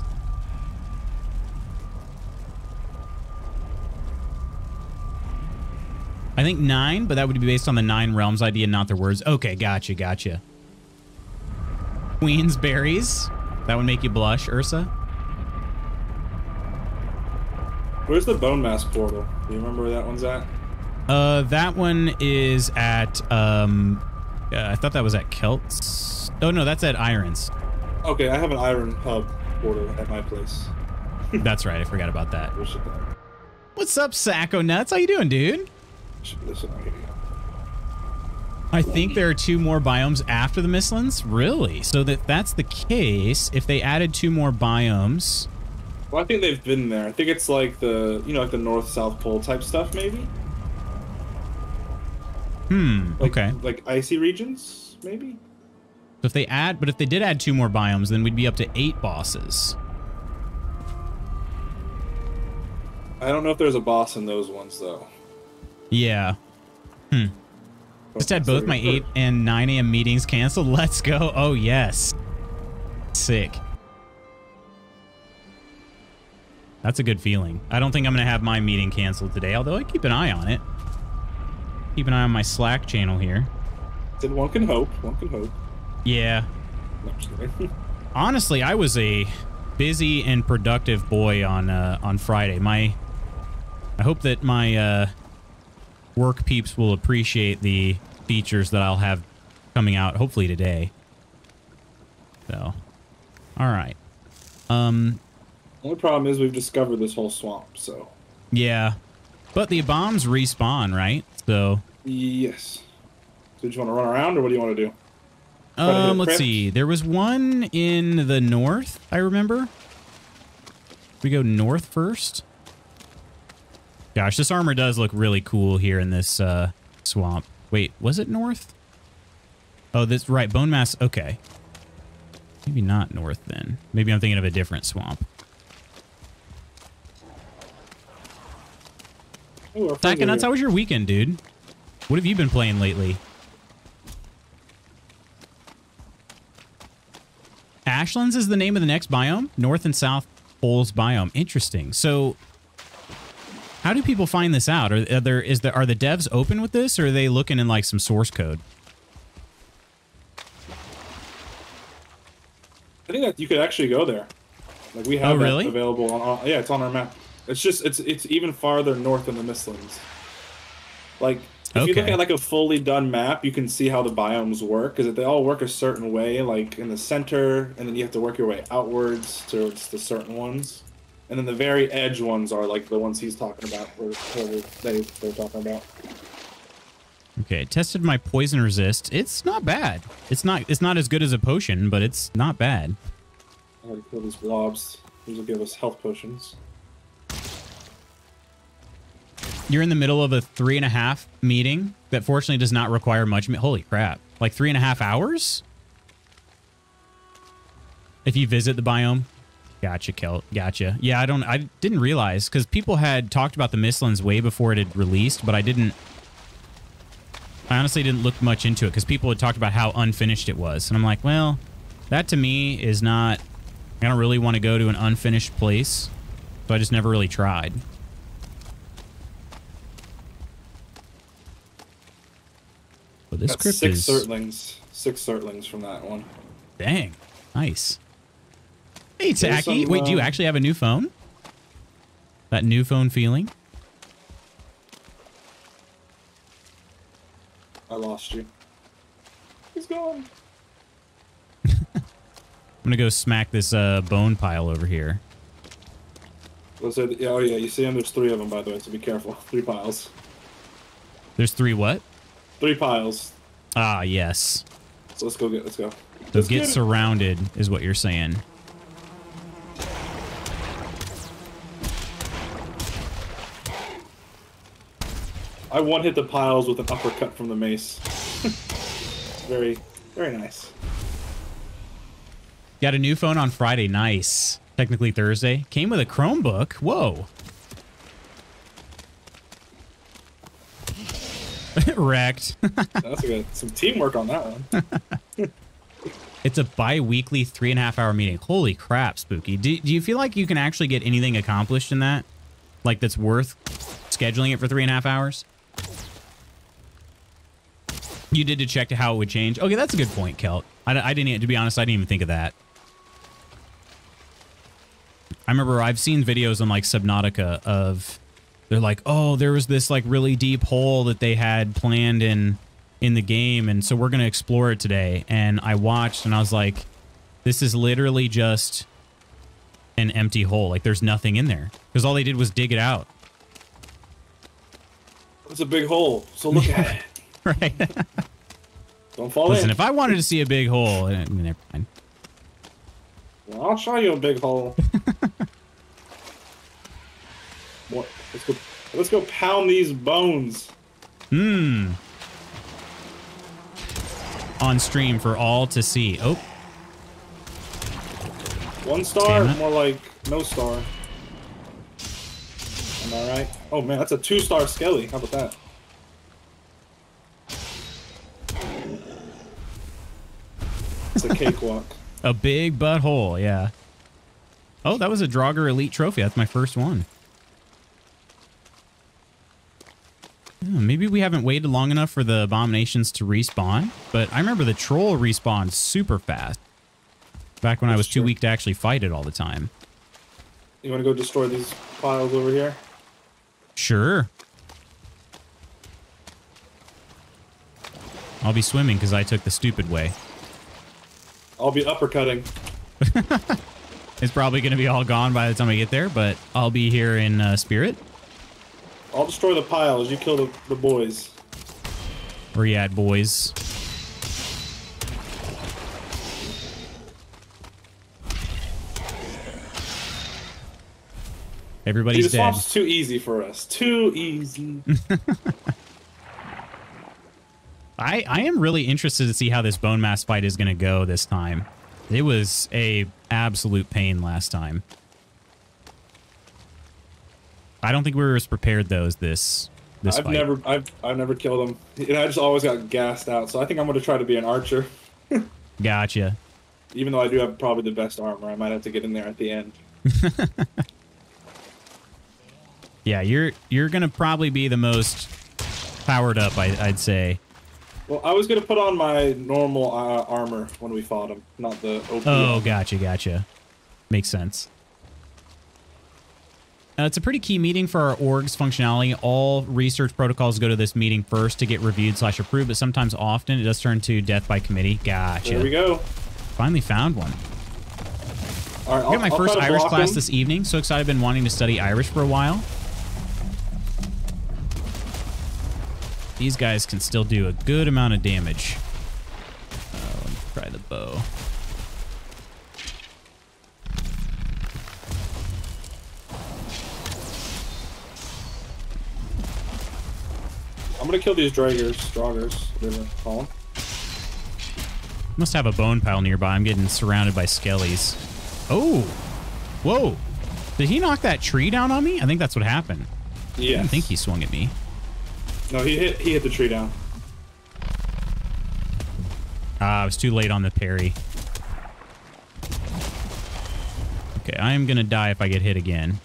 A: I think 9, but that would be based on the 9 realms idea, not their words. Okay, gotcha. Queensberries. That would make you blush, Ursa.
C: Where's the bone mass portal? Do you remember where that one's at?
A: That one is at, I thought that was at Celts. Oh, no, that's at Irons.
C: Okay, I have an iron hub portal at my place.
A: That's right, I forgot about that.
C: Where's it at?
A: What's up, Sacco Nuts? How you doing, dude?
C: Listen, here you go.
A: I think there are 2 more biomes after the Mistlands? Really? So that's the case, if they added 2 more biomes...
C: Well, I think they've been there. I think it's like the, you know, like the North-South Pole type stuff, maybe?
A: Okay.
C: Like icy regions, maybe?
A: So if they add, but if they did add 2 more biomes, then we'd be up to 8 bosses.
C: I don't know if there's a boss in those ones, though.
A: Yeah. Just had both my 8 and 9 a.m. meetings canceled. Let's go. Oh, yes. Sick. That's a good feeling. I don't think I'm going to have my meeting canceled today, although I keep an eye on it. Keep an eye on my Slack channel here.
C: Then one can hope. One can hope.
A: Yeah.
C: No, I'm just kidding.
A: Honestly, I was a busy and productive boy on Friday. I hope that my work peeps will appreciate the features that I'll have coming out hopefully today. So, all right.
C: Only problem is we've discovered this whole swamp, so.
A: Yeah. But the bombs respawn, right? So.
C: Yes. So do you want to run around, or what do you want to do?
A: Let's see. There was one in the north, I remember. We go north first. Gosh, this armor does look really cool here in this swamp. Wait, was it north? Oh, this right, bone mass. Okay. Maybe not north then. Maybe I'm thinking of a different swamp. Nuts, how was your weekend, dude? What have you been playing lately? Ashlands is the name of the next biome? North and South Poles biome. Interesting. So, how do people find this out? Are the devs open with this, or are they looking in like some source code?
C: I think that you could actually go there. Like we have that available on. Yeah, it's on our map. It's just it's even farther north than the Mistlands. Like if you look at like a fully done map, you can see how the biomes work, because they all work a certain way. Like in the center, and then you have to work your way outwards towards the certain ones, and then the very edge ones are like the ones he's talking about, or they're talking about.
A: Okay, tested my poison resist. It's not bad. It's not as good as a potion, but it's not bad.
C: I gotta kill these blobs. These will give us health potions.
A: You're in the middle of a 3.5 meeting that fortunately does not require much. Holy crap. Like 3.5 hours? If you visit the biome? Gotcha, Kelt. Gotcha. Yeah, I didn't realize, because people had talked about the Mistlands way before it had released, but I honestly didn't look much into it, because people had talked about how unfinished it was. And I'm like, well, that to me is not... I don't really want to go to an unfinished place, so I just never really tried. But this crypt is...
C: Six Surtlings from that one.
A: Dang. Nice. Hey, Tacky. Wait, do you actually have a new phone? That new phone feeling?
C: I lost you. He's gone.
A: I'm gonna go smack this bone pile over here.
C: Oh yeah, you see them? There's 3 of them, by the way, so be careful. 3 piles.
A: There's 3 what?
C: 3 piles.
A: Ah, yes.
C: So let's go.
A: So get surrounded is what you're saying.
C: I one-hit the piles with an uppercut from the mace. Very, very nice.
A: Got a new phone on Friday. Nice. Technically Thursday. Came with a Chromebook. Whoa. Wrecked.
C: That's good. Some teamwork on that one.
A: It's a bi-weekly 3.5-hour meeting. Holy crap, Spooky. Do you feel like you can actually get anything accomplished in that? Like that's worth scheduling it for 3.5 hours? You did to check to how it would change. Okay, that's a good point, Kelt. I didn't, to be honest, I didn't even think of that. I remember I've seen videos on like Subnautica of, they're like, oh, there was this like really deep hole that they had planned in the game, and so we're going to explore it today. And I watched and I was like, this is literally just an empty hole. Like there's nothing in there because all they did was dig it out.
C: It's a big hole, so look at it.
A: Right.
C: Don't fall in.
A: Listen, if I wanted to see a big hole, never mind.
C: Well, I'll show you a big hole. What? Let's go pound these bones.
A: On stream for all to see. Oh.
C: 1 star, more like no star. Am I right? Oh man, that's a 2-star skelly. How about that? It's a cakewalk.
A: A big butthole, yeah. Oh, that was a Draugr Elite Trophy. That's my first one. Oh, maybe we haven't waited long enough for the abominations to respawn, but I remember the troll respawned super fast. Back when I was too weak to actually fight it all the time.
C: You want to go destroy these piles over here?
A: Sure. I'll be swimming because I took the stupid way.
C: I'll be uppercutting.
A: It's probably going to be all gone by the time I get there, but I'll be here in spirit.
C: I'll destroy the piles. You kill the boys.
A: Where you at, boys? Everybody's
C: the
A: dead.
C: swamp's too easy for us. Too easy.
A: I am really interested to see how this bone mass fight is going to go this time. It was a absolute pain last time. I don't think we were as prepared though as this fight.
C: I've never killed him. You know, I just always got gassed out. So I think I'm going to try to be an archer.
A: Gotcha.
C: Even though I do have probably the best armor, I might have to get in there at the end.
A: Yeah, you're gonna probably be the most powered up, I'd say.
C: Well, I was gonna put on my normal armor when we fought him, not the OP.
A: Oh, gotcha. Makes sense. It's a pretty key meeting for our org's functionality. All research protocols go to this meeting first to get reviewed/approved, but sometimes often it does turn to death by committee. Gotcha.
C: There we go.
A: Finally found one.
C: All right,
A: I got my first Irish class this evening. So excited. I've been wanting to study Irish for a while. These guys can still do a good amount of damage. Let me try the bow.
C: I'm gonna kill these draggers, whatever you call them.
A: Must have a bone pile nearby. I'm getting surrounded by skellies. Oh! Whoa! Did he knock that tree down on me? I think that's what happened.
C: Yeah.
A: I didn't think he swung at me.
C: No, he hit the tree down.
A: I was too late on the parry. Okay, I am gonna die if I get hit again.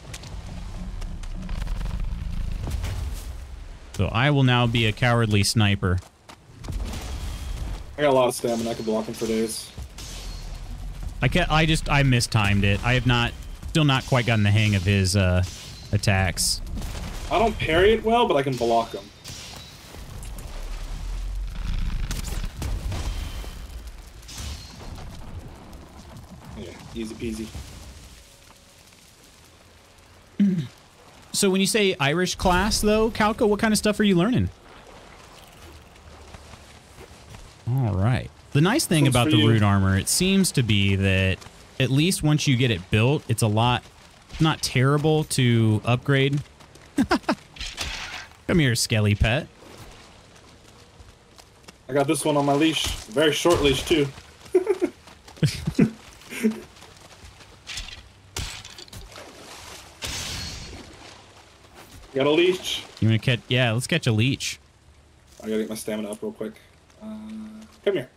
A: So I will now be a cowardly sniper.
C: I got a lot of stamina. I can block him for days.
A: I mistimed it. I have still not quite gotten the hang of his attacks.
C: I don't parry it well, but I can block him. Yeah, easy peasy.
A: So when you say Irish class, though, Calco, what kind of stuff are you learning? All right. The nice thing about the root armor, it seems to be that at least once you get it built, it's not terrible to upgrade. Come here, skelly pet.
C: I got this one on my leash. Very short leash, too. Got a leech.
A: You want to catch? Yeah, let's catch a leech.
C: I gotta get my stamina up real quick. Come here.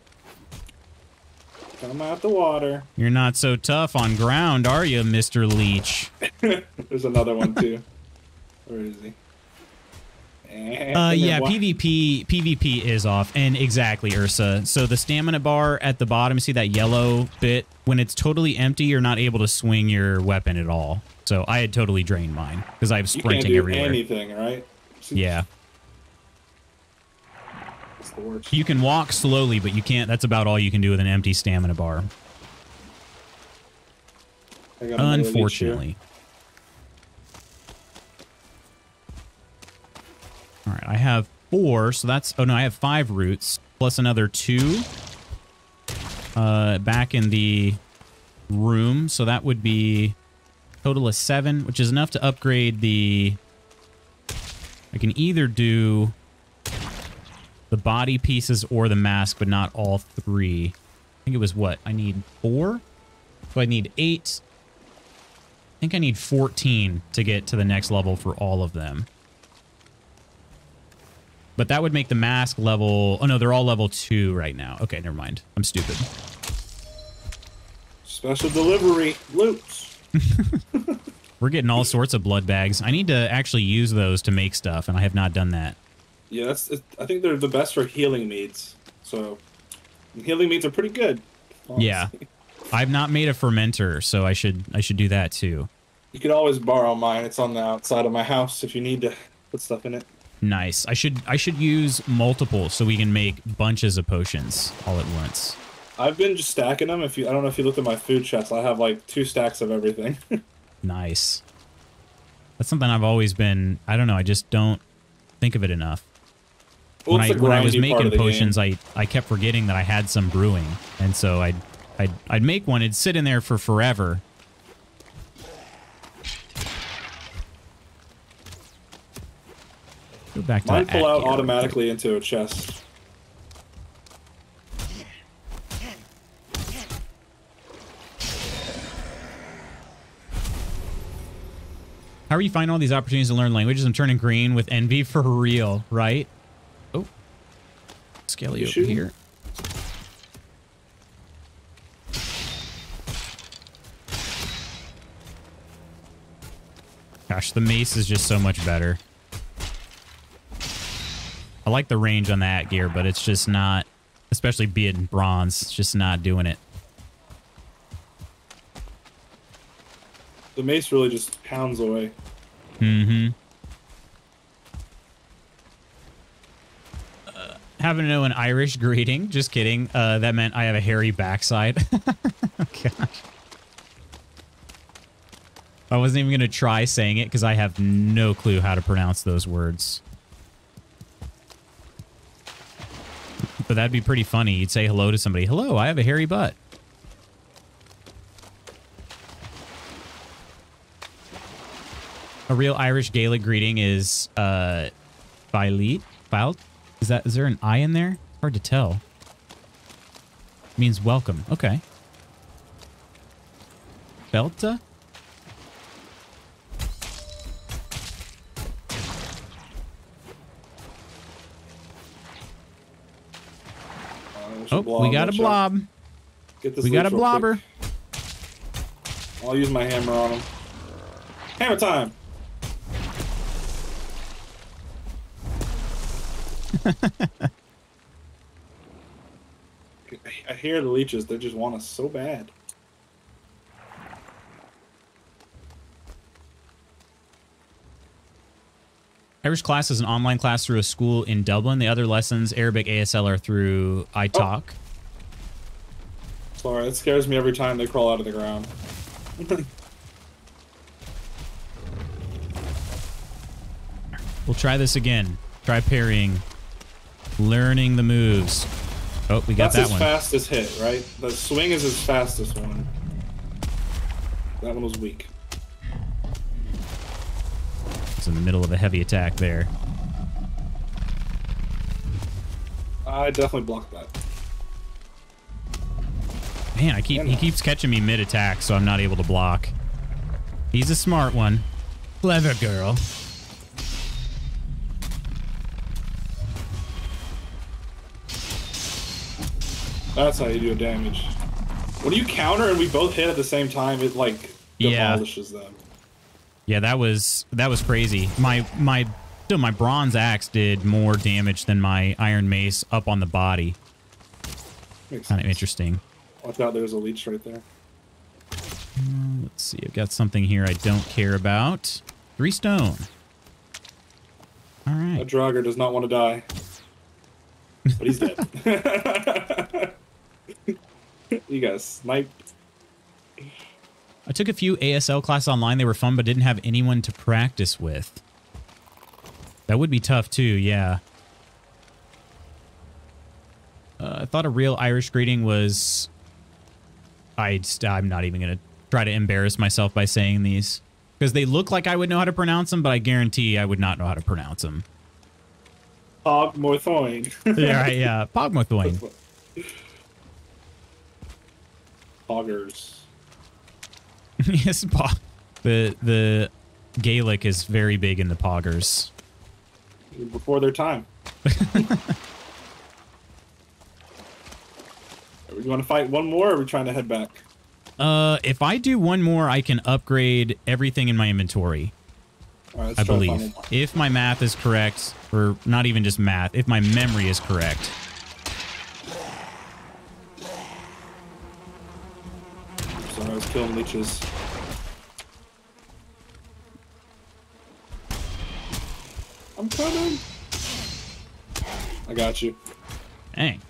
C: Come out the water.
A: You're not so tough on ground, are you, Mr. Leech?
C: There's another one, too. Where is he?
A: Yeah, PvP is off. And exactly, Ursa. So the stamina bar at the bottom, see that yellow bit? When it's totally empty, you're not able to swing your weapon at all. So I had totally drained mine because I was sprinting everywhere.
C: You can't do anything, right?
A: Yeah.
C: It's the worst.
A: You can walk slowly, but you can't. That's about all you can do with an empty stamina bar. Unfortunately. All right, I have 4, so that's... Oh, no, I have 5 roots, plus another 2 back in the room. So that would be a total of 7, which is enough to upgrade the... I can either do the body pieces or the mask, but not all 3. I think it was what? I need 4? So I need 8. I think I need 14 to get to the next level for all of them. But that would make the mask level... Oh, no, they're all level 2 right now. Okay, never mind. I'm stupid.
C: Special delivery. Loops.
A: We're getting all sorts of blood bags. I need to actually use those to make stuff, and I have not done that.
C: Yeah, I think they're the best for healing meats. So, healing meats are pretty good. Honestly.
A: Yeah. I've not made a fermenter, so I should do that, too.
C: You could always borrow mine. It's on the outside of my house if you need to put stuff in it.
A: Nice. I should use multiple so we can make bunches of potions all at once.
C: I've been just stacking them. I don't know if you looked at my food chest, I have like 2 stacks of everything.
A: Nice. That's something I've always been. I don't know. I just don't think of it enough.
C: Well,
A: When I was
C: grindy part
A: making
C: of the
A: potions,
C: game.
A: I kept forgetting that I had some brewing, and so I'd make one. It'd sit in there for forever. Go back to
C: Mine
A: that
C: pull out
A: gear.
C: automatically into a chest.
A: How are you finding all these opportunities to learn languages? I'm turning green with envy for real, right? Oh, Skelly over
C: shooting?
A: here. Gosh, the mace is just so much better. I like the range on that gear, but it's just not, especially being bronze, it's just not doing it.
C: The mace really just pounds away.
A: Mm-hmm. Happen to know an Irish greeting? Just kidding. That meant I have a hairy backside. Oh, gosh. I wasn't even going to try saying it because I have no clue how to pronounce those words. But that'd be pretty funny. You'd say hello to somebody. Hello, I have a hairy butt. A real Irish Gaelic greeting is Bailit. Is there an I in there? Hard to tell. It means welcome. Okay. Belta? Oh, we got a blob.
C: Get this
A: We got a
C: loot real
A: blobber.
C: quick. I'll use my hammer on him. Hammer time! I hear the leeches. They just want us so bad.
A: Irish class is an online class through a school in Dublin. The other lessons, Arabic ASL, are through iTalk.
C: Sorry, it scares me every time they crawl out of the ground.
A: We'll try this again. Try parrying. Learning the moves. Oh, we got
C: That's
A: that one.
C: That's his fastest hit, right? The swing is his fastest one. That one was weak.
A: It's in the middle of a heavy attack there.
C: I definitely blocked that.
A: Man, he keeps catching me mid-attack, so I'm not able to block. He's a smart one. Clever girl.
C: That's how you do damage. When you counter and we both hit at the same time, it like demolishes them.
A: Yeah, that was crazy. My bronze axe did more damage than my iron mace up on the body. Kind of interesting.
C: Watch out, there's a leech right there.
A: Let's see, I've got something here I don't care about. 3 stone. All right.
C: That Draugr does not want to die. But he's dead. You guys sniped.
A: I took a few ASL classes online. They were fun, but didn't have anyone to practice with. That would be tough, too, yeah. I thought a real Irish greeting was... I'm not even going to try to embarrass myself by saying these. Because they look like I would know how to pronounce them, but I guarantee I would not know how to pronounce them.
C: Pog Morthoin.
A: Yeah, right, yeah. Pog Morthoin.
C: Poggers.
A: Yes, the Gaelic is very big in the poggers.
C: Before their time. Are we going to fight one more, or are we trying to head back?
A: If I do one more, I can upgrade everything in my inventory.
C: All right, let's
A: I
C: try to find
A: believe.
C: one more.
A: If my math is correct, or not even just math, if my memory is correct.
C: Sorry, I was killing leeches. I'm coming. I got you.
A: Dang.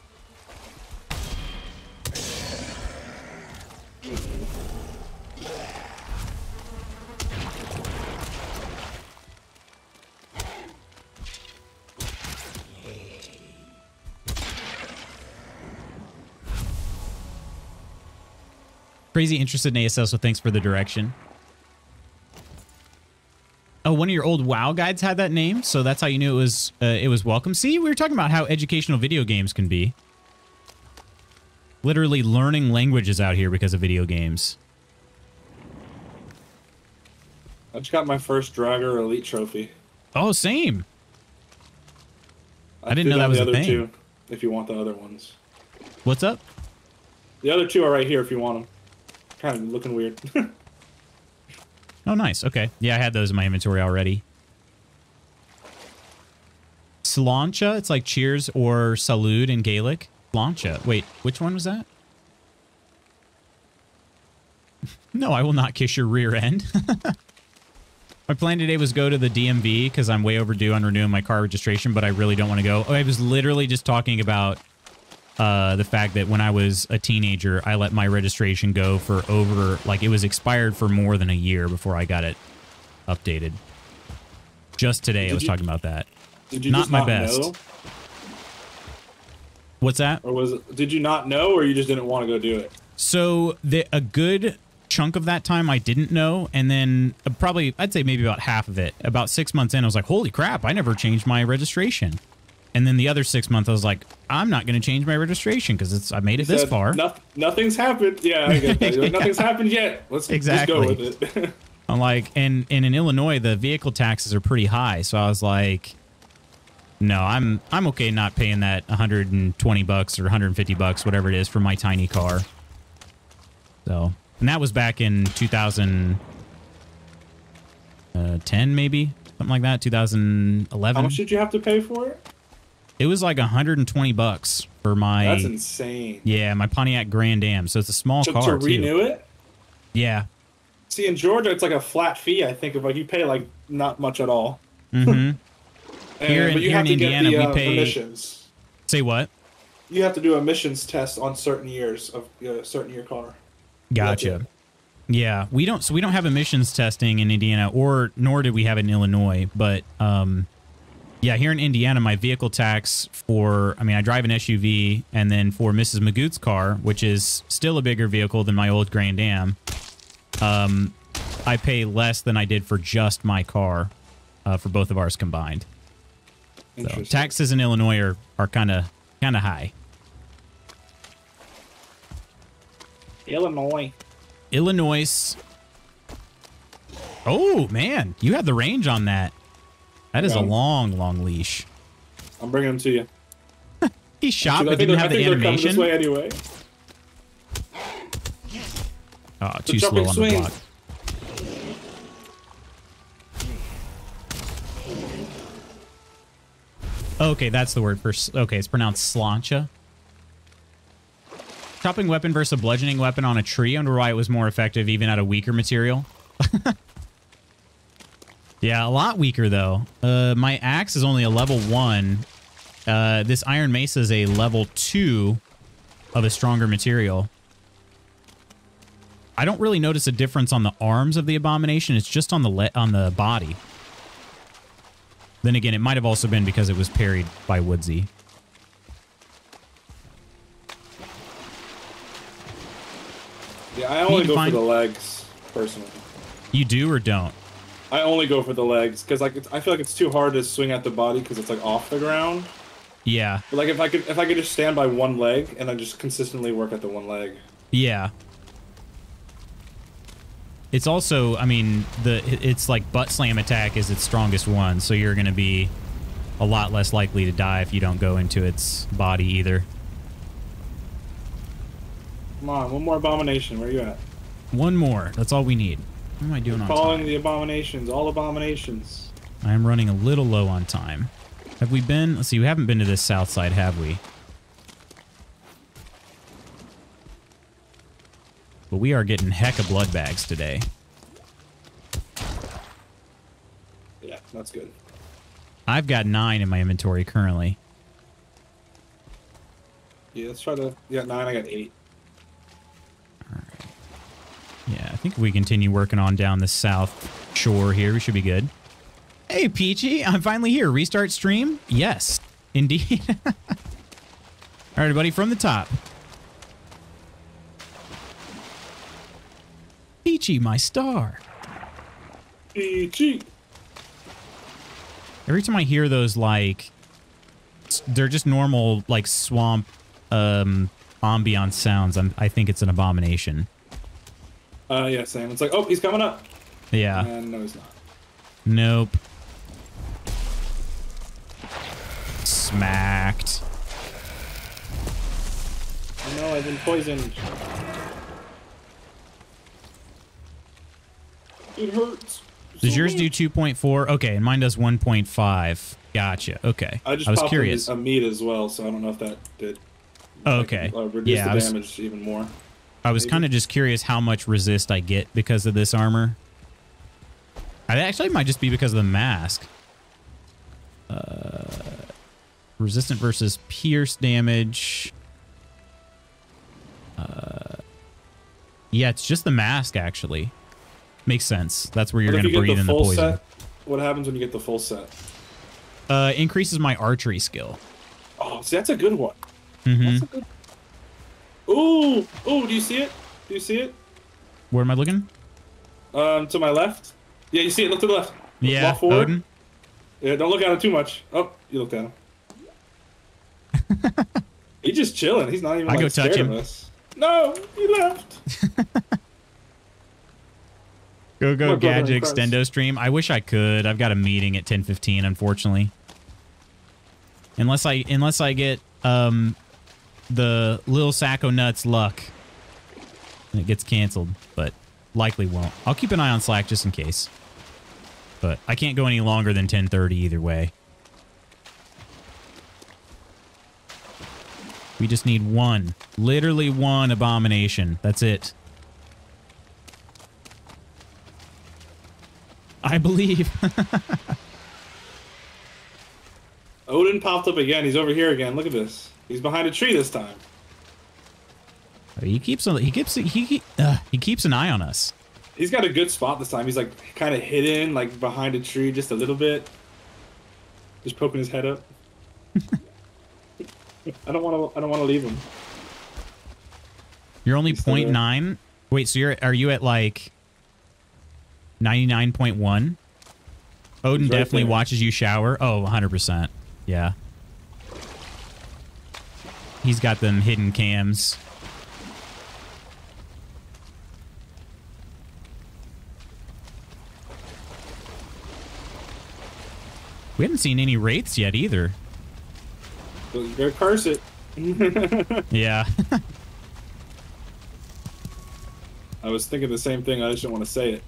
A: Crazy interested in ASL, so thanks for the direction. Oh, one of your old WoW guides had that name, so that's how you knew it was welcome. See, we were talking about how educational video games can be. Literally learning languages out here because of video games.
C: I just got my first Dragger Elite trophy.
A: Oh, same. I didn't know that was a thing.
C: Two, if you want the other ones.
A: What's up?
C: The other two are right here if you want them. Kind of looking weird.
A: Oh, nice. Okay. Yeah, I had those in my inventory already. Sláinte, it's like cheers or salud in Gaelic. Sláinte. Wait, which one was that? No, I will not kiss your rear end. My plan today was go to the DMV because I'm way overdue on renewing my car registration, but I really don't want to go. Oh, I was literally just talking about the fact that when I was a teenager, I let my registration go for over, like it was expired for more than a year before I got it updated. Just today, I was talking about that.
C: Did you
A: not
C: just
A: my
C: not
A: best.
C: know?
A: What's that?
C: Or was it, did you not know, or you just didn't want to go do it?
A: So a good chunk of that time I didn't know, and then probably, I'd say maybe about half of it. About 6 months in, I was like, holy crap, I never changed my registration. And then the other 6 months, I was like, I'm not going to change my registration because I made it this far.
C: Nothing's happened. Yeah, I get that.
A: Yeah.
C: Nothing's happened yet. Let's go with it.
A: I'm like, and in Illinois, the vehicle taxes are pretty high. So I was like, no, I'm okay not paying that $120 or $150, whatever it is, for my tiny car. So, and that was back in 2010, maybe something like that. 2011.
C: How much did you have to pay for it?
A: It was like $120 for my...
C: That's insane.
A: Yeah, my Pontiac Grand Am. So it's a small car,
C: to renew it?
A: Yeah.
C: See, in Georgia, it's like a flat fee, I think. If like you pay like not much at all.
A: Mm-hmm.
C: Here in Indiana, we pay... emissions.
A: Say what?
C: You have to do emissions tests on certain years of certain year car.
A: Gotcha. Yeah, we don't have emissions testing in Indiana, nor did we have it in Illinois, but... yeah, here in Indiana, my vehicle tax for, I mean, I drive an SUV, and then for Mrs. Magoots' car, which is still a bigger vehicle than my old Grand Am, I pay less than I did for just my car for both of ours combined. So taxes in Illinois are kind of high.
C: Illinois.
A: Oh, man, you had the range on that. That is a long, long leash.
C: I'm bringing them to you.
A: He shot, but didn't have the animation.
C: This way anyway.
A: Oh, too slow on the block. Okay, that's the word for... Okay, it's pronounced Sláinte. Chopping weapon versus a bludgeoning weapon on a tree. I wonder why it was more effective even at a weaker material. Yeah, a lot weaker, though. My axe is only a level 1. This iron mace is a level 2 of a stronger material. I don't really notice a difference on the arms of the abomination. It's just on the body. Then again, it might have also been because it was parried by Woodsy.
C: Yeah, I only go for the legs, personally. You
A: do or don't?
C: I only go for the legs because like I feel like it's too hard to swing at the body because it's like off the ground.
A: Yeah.
C: But like if I could just stand by one leg and I just consistently work at the one leg.
A: Yeah. It's also, I mean, it's like butt slam attack is its strongest one, so you're going to be a lot less likely to die if you don't go into its body either.
C: Come on, one more abomination. Where are you at?
A: One more. That's all we need. What am I doing on time?
C: Calling the abominations. All abominations.
A: I am running a little low on time. Have we been? Let's see. We haven't been to this south side, have we? But we are getting heck of blood bags today.
C: Yeah, that's good.
A: I've got 9 in my inventory currently.
C: Yeah, let's try to... You got 9, I got 8.
A: All right. Yeah, I think if we continue working on down the south shore here, we should be good. Hey, Peachy, I'm finally here. Restart stream? Yes, indeed. All right, everybody, from the top. Peachy, my star.
C: Peachy.
A: Every time I hear those, like, they're just normal, like, swamp ambiance sounds, I think it's an abomination.
C: Yeah, same. It's like, oh, he's coming up.
A: Yeah.
C: And no, he's not.
A: Nope. Smacked.
C: Oh, no, I've been poisoned. It hurts.
A: Does yours do 2.4? Okay, and mine does 1.5. Gotcha. Okay.
C: I just
A: was
C: popped
A: curious.
C: a meat as well, so I don't know if that did.
A: Okay.
C: Reduce the damage even more.
A: I was kind of just curious how much resist I get because of this armor. I actually might just be because of the mask. Resistant versus pierce damage. Yeah, it's just the mask, actually. Makes sense. That's where you're going to breathe in the poison.
C: Set, what happens when you get the full set?
A: Increases my archery skill.
C: Oh, see, that's a good one.
A: Mm-hmm.
C: That's a good... Ooh! Ooh, do you see it? Do you see it?
A: Where am I looking?
C: To my left. Yeah, you see it. Look to the left.
A: Yeah,
C: walk forward.
A: Odin.
C: Yeah, don't look at him too much. Oh, you looked at him. He's just chilling. He's not even like,
A: go
C: scared
A: touch him.
C: of us. No, he left.
A: Go Gadget Extendo stream. I wish I could. I've got a meeting at 10:15, unfortunately. Unless I get the Lil Sacco Nuts luck, and it gets canceled, but likely won't. I'll keep an eye on Slack just in case. But I can't go any longer than 10:30 either way. We just need one. Literally one abomination. That's it. I believe.
C: Odin popped up again. He's over here again. Look at this. He's behind a tree this time.
A: He keeps an eye on us.
C: He's got a good spot this time. He's like kind of hidden, like behind a tree, just a little bit, just poking his head up. I don't want to leave him.
A: You're only 0.9. Wait, so are you at like 99.1? Odin definitely watches you shower. Oh, 100%. Yeah. He's got them hidden cams. We haven't seen any wraiths yet either.
C: So you better curse it.
A: Yeah.
C: I was thinking the same thing. I just didn't want to say it.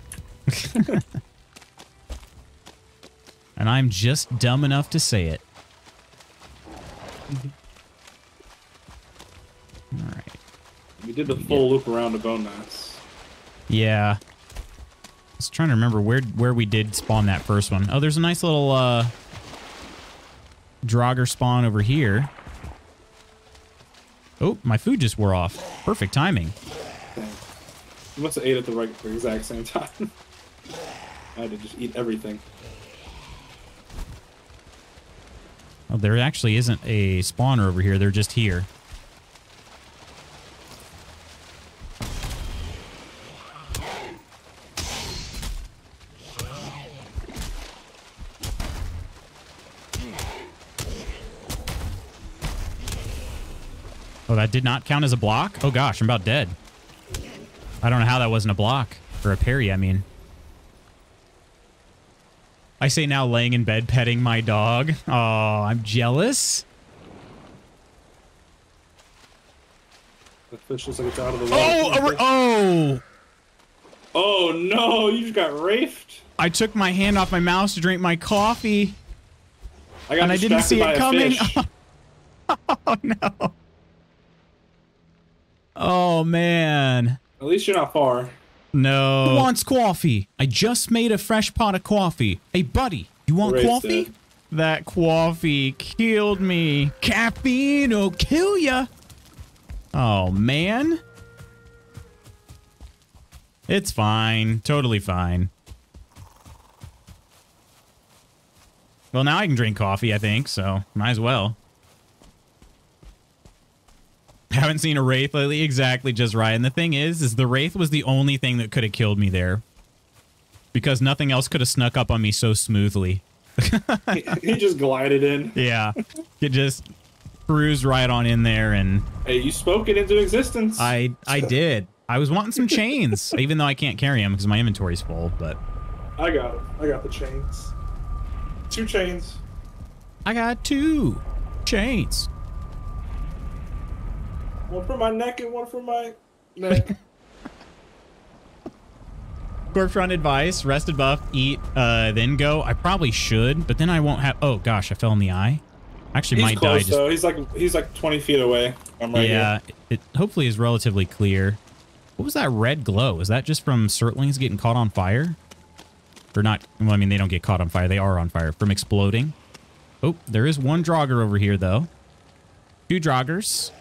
A: And I'm just dumb enough to say it. All right.
C: We did the full loop around the bone mass.
A: Yeah. I was trying to remember where we did spawn that first one. Oh, there's a nice little Draugr spawn over here. Oh, my food just wore off. Perfect timing.
C: Dang. You must have ate at the exact same time. I had to just eat everything.
A: Oh, there actually isn't a spawner over here. They're just here. Oh, that did not count as a block? Oh gosh, I'm about dead. I don't know how that wasn't a block. Or a parry, I mean. I say now laying in bed petting my dog. Oh, I'm jealous.
C: The fish looks like it's out of the water.
A: Oh!
C: Oh no, you just got rafed.
A: I took my hand off my mouse to drink my coffee.
C: And I
A: didn't see it coming.
C: Oh
A: no. Oh, man.
C: At least you're not far.
A: No. Who wants coffee? I just made a fresh pot of coffee. Hey, buddy, you want coffee?
C: Dead.
A: That coffee killed me. Caffeine will kill ya. Oh, man. It's fine. Totally fine. Well, now I can drink coffee, I think, so might as well. haven't seen a Wraith lately. Exactly, just right. And the thing is the Wraith was the only thing that could have killed me there. Because nothing else could have snuck up on me so smoothly.
C: He just glided in.
A: Yeah. It just cruised right on in there and...
C: Hey, you spoke it into existence.
A: I did. I was wanting some chains, even though I can't carry them because my inventory's full, but...
C: I got it. I got the chains. 2 chains.
A: I got 2 chains.
C: One for my neck and one for my neck.
A: Corpse run advice, rested buff, eat, then go. I probably should, but then I won't have... Oh, gosh, I fell in the eye. Actually,
C: He's
A: might
C: close,
A: die.
C: though. He's like 20 feet away. I'm right
A: yeah,
C: here.
A: it hopefully is relatively clear. What was that red glow? Is that just from Surtlings getting caught on fire? Or not? Well, I mean, they don't get caught on fire. They are on fire from exploding. Oh, there is 1 Draugr over here, though. 2 Draugrs.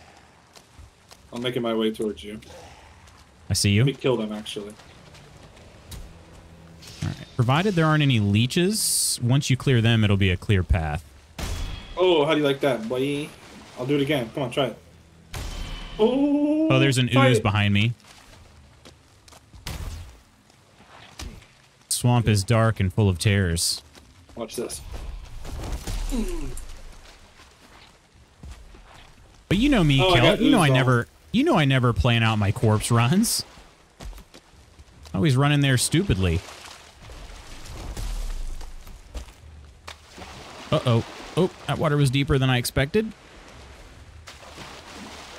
C: I'm making my way towards you.
A: I see you.
C: Let me kill them, actually.
A: All right. Provided there aren't any leeches, once you clear them, it'll be a clear path.
C: Oh, how do you like that, boy? I'll do it again. Come on, try it.
A: Oh, there's an ooze behind me. Swamp is dark and full of terrors.
C: Watch this.
A: But you know me,
C: Oh,
A: Kel. You know I
C: I
A: never plan out my corpse runs. Always run in there stupidly. Uh-oh. Oh, that water was deeper than I expected.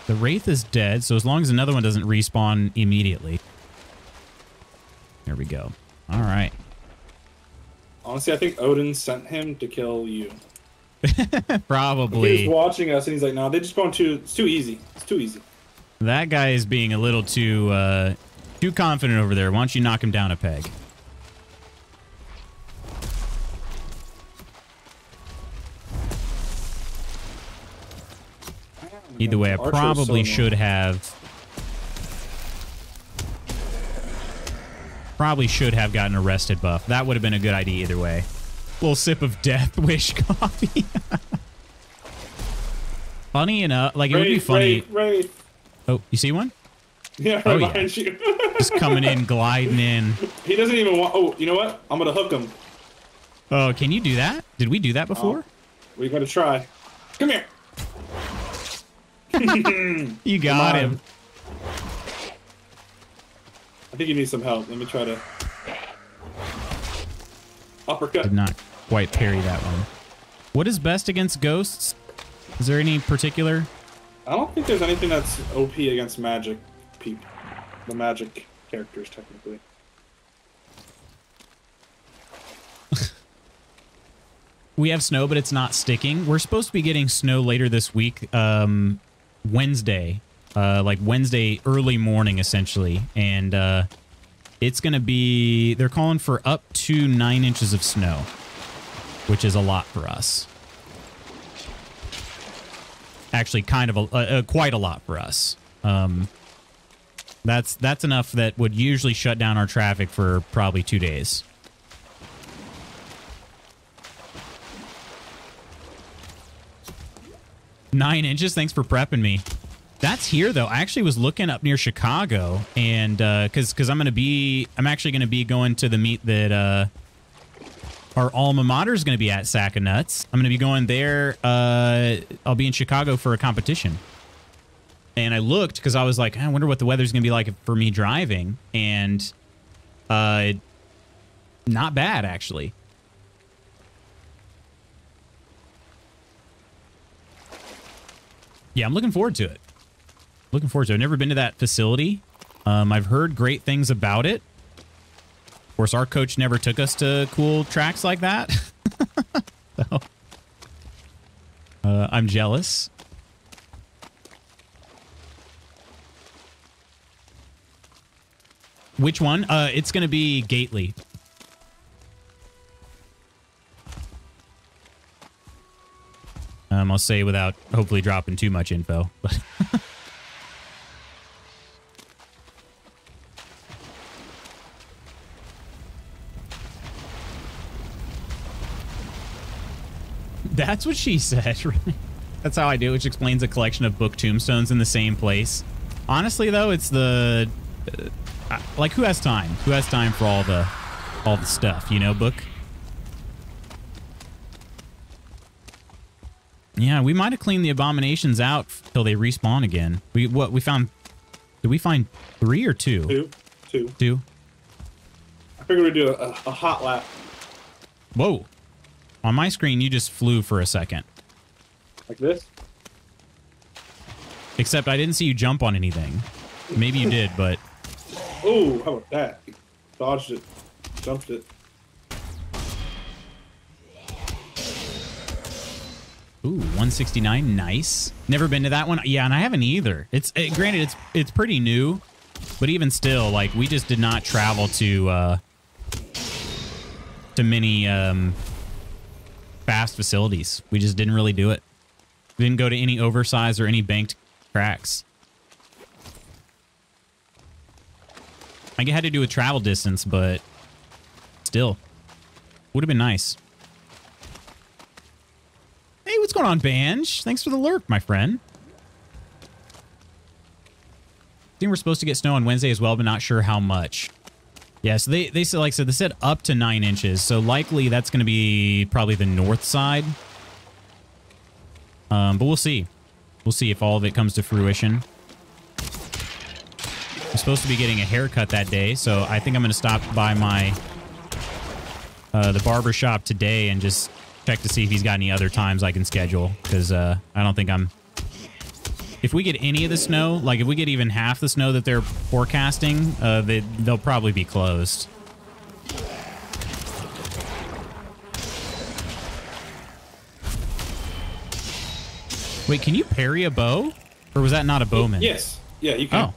A: The Wraith is dead, so as long as another one doesn't respawn immediately. There we go. All right.
C: Honestly, I think Odin sent him to kill you.
A: Probably.
C: He was watching us, and he's like, "No, they just spawned too. It's too easy. It's too easy."
A: That guy is being a little too confident over there. Why don't you knock him down a peg? Either way, I probably should have... Probably should have gotten a rested buff. That would have been a good idea either way. Little sip of death wish coffee. Funny enough, like it would be funny.
C: Wraith.
A: Oh, you see one?
C: Yeah,
A: Oh,
C: right behind you.
A: Just coming in, gliding in.
C: He doesn't even want... Oh, you know what? I'm going to hook him.
A: Oh, can you do that? Did we do that before?
C: We're going to try. Come here.
A: You got him.
C: I think you need some help. Let me try to... Uppercut.
A: Did not quite parry that one. What is best against ghosts? Is there any particular?
C: I don't think there's anything that's OP against magic people. The magic characters, technically.
A: We have snow, but it's not sticking. We're supposed to be getting snow later this week, Wednesday. Like Wednesday early morning, essentially. And it's going to be... They're calling for up to 9 inches of snow, which is a lot for us. Actually, kind of quite a lot for us. That's enough that would usually shut down our traffic for probably 2 days. Nine inches. Thanks for prepping me. That's here though. I actually was looking up near Chicago, and because I'm actually gonna be going to the meet that our alma mater is gonna be at, Sack of Nuts. I'm gonna be going there. I'll be in Chicago for a competition, and I looked because I was like, I wonder what the weather's gonna be like for me driving, and not bad actually. Yeah, I'm looking forward to it. Looking forward to it. I've never been to that facility. I've heard great things about it. Of course, our coach never took us to cool tracks like that. So, I'm jealous. Which one? It's going to be Gately. I'll say without hopefully dropping too much info. But that's what she said. That's how I do it, which explains a collection of book tombstones in the same place. Honestly, though, it's the... like, who has time? Who has time for all the stuff, you know, book? Yeah, we might have cleaned the abominations out till they respawn again. We found... Did we find 3 or 2? Two.
C: I figured we'd do a hot lap.
A: Whoa. On my screen, you just flew for a second.
C: Like this?
A: Except I didn't see you jump on anything. Maybe you did, but...
C: Ooh, how about that? Dodged it. Jumped it.
A: Ooh, 169, nice. Never been to that one. Yeah, and I haven't either. Granted, it's pretty new, but even still, like, we just did not travel to many fast facilities. We just didn't really do it. We didn't go to any oversized or any banked cracks. I had to do with travel distance, but still, would have been nice. Hey, what's going on, Banj? Thanks for the lurk, my friend. I think we're supposed to get snow on Wednesday as well, but not sure how much. Yeah, so they said, like I said, they said up to 9 inches, so likely that's going to be probably the north side. But we'll see. We'll see if all of it comes to fruition. I'm supposed to be getting a haircut that day, so I think I'm going to stop by my the barber shop today and just check to see if he's got any other times I can schedule, because I don't think I'm... If we get any of the snow, like if we get even half the snow that they're forecasting, they'll probably be closed. Wait, can you parry a bow? Or was that not a bowman?
C: Yes. Yeah, you can.
A: Oh,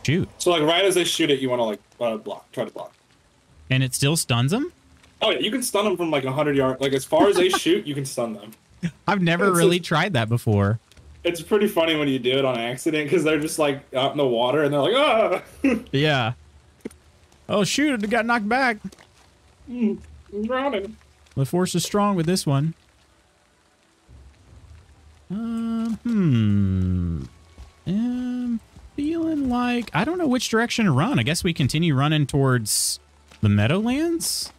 A: shoot.
C: So, like, right as they shoot it, you want to, like, block. Try to block.
A: And it still stuns them?
C: Oh, yeah, you can stun them from, like, 100 yards. Like, as far as they shoot, you can stun them.
A: I've never really tried that before.
C: It's pretty funny when you do it on accident, because they're just, like, out in the water, and they're like, ah!
A: Yeah. Oh, shoot, it got knocked back.
C: I'm drowning.
A: The force is strong with this one. Feeling like... I don't know which direction to run. I guess we continue running towards the Meadowlands?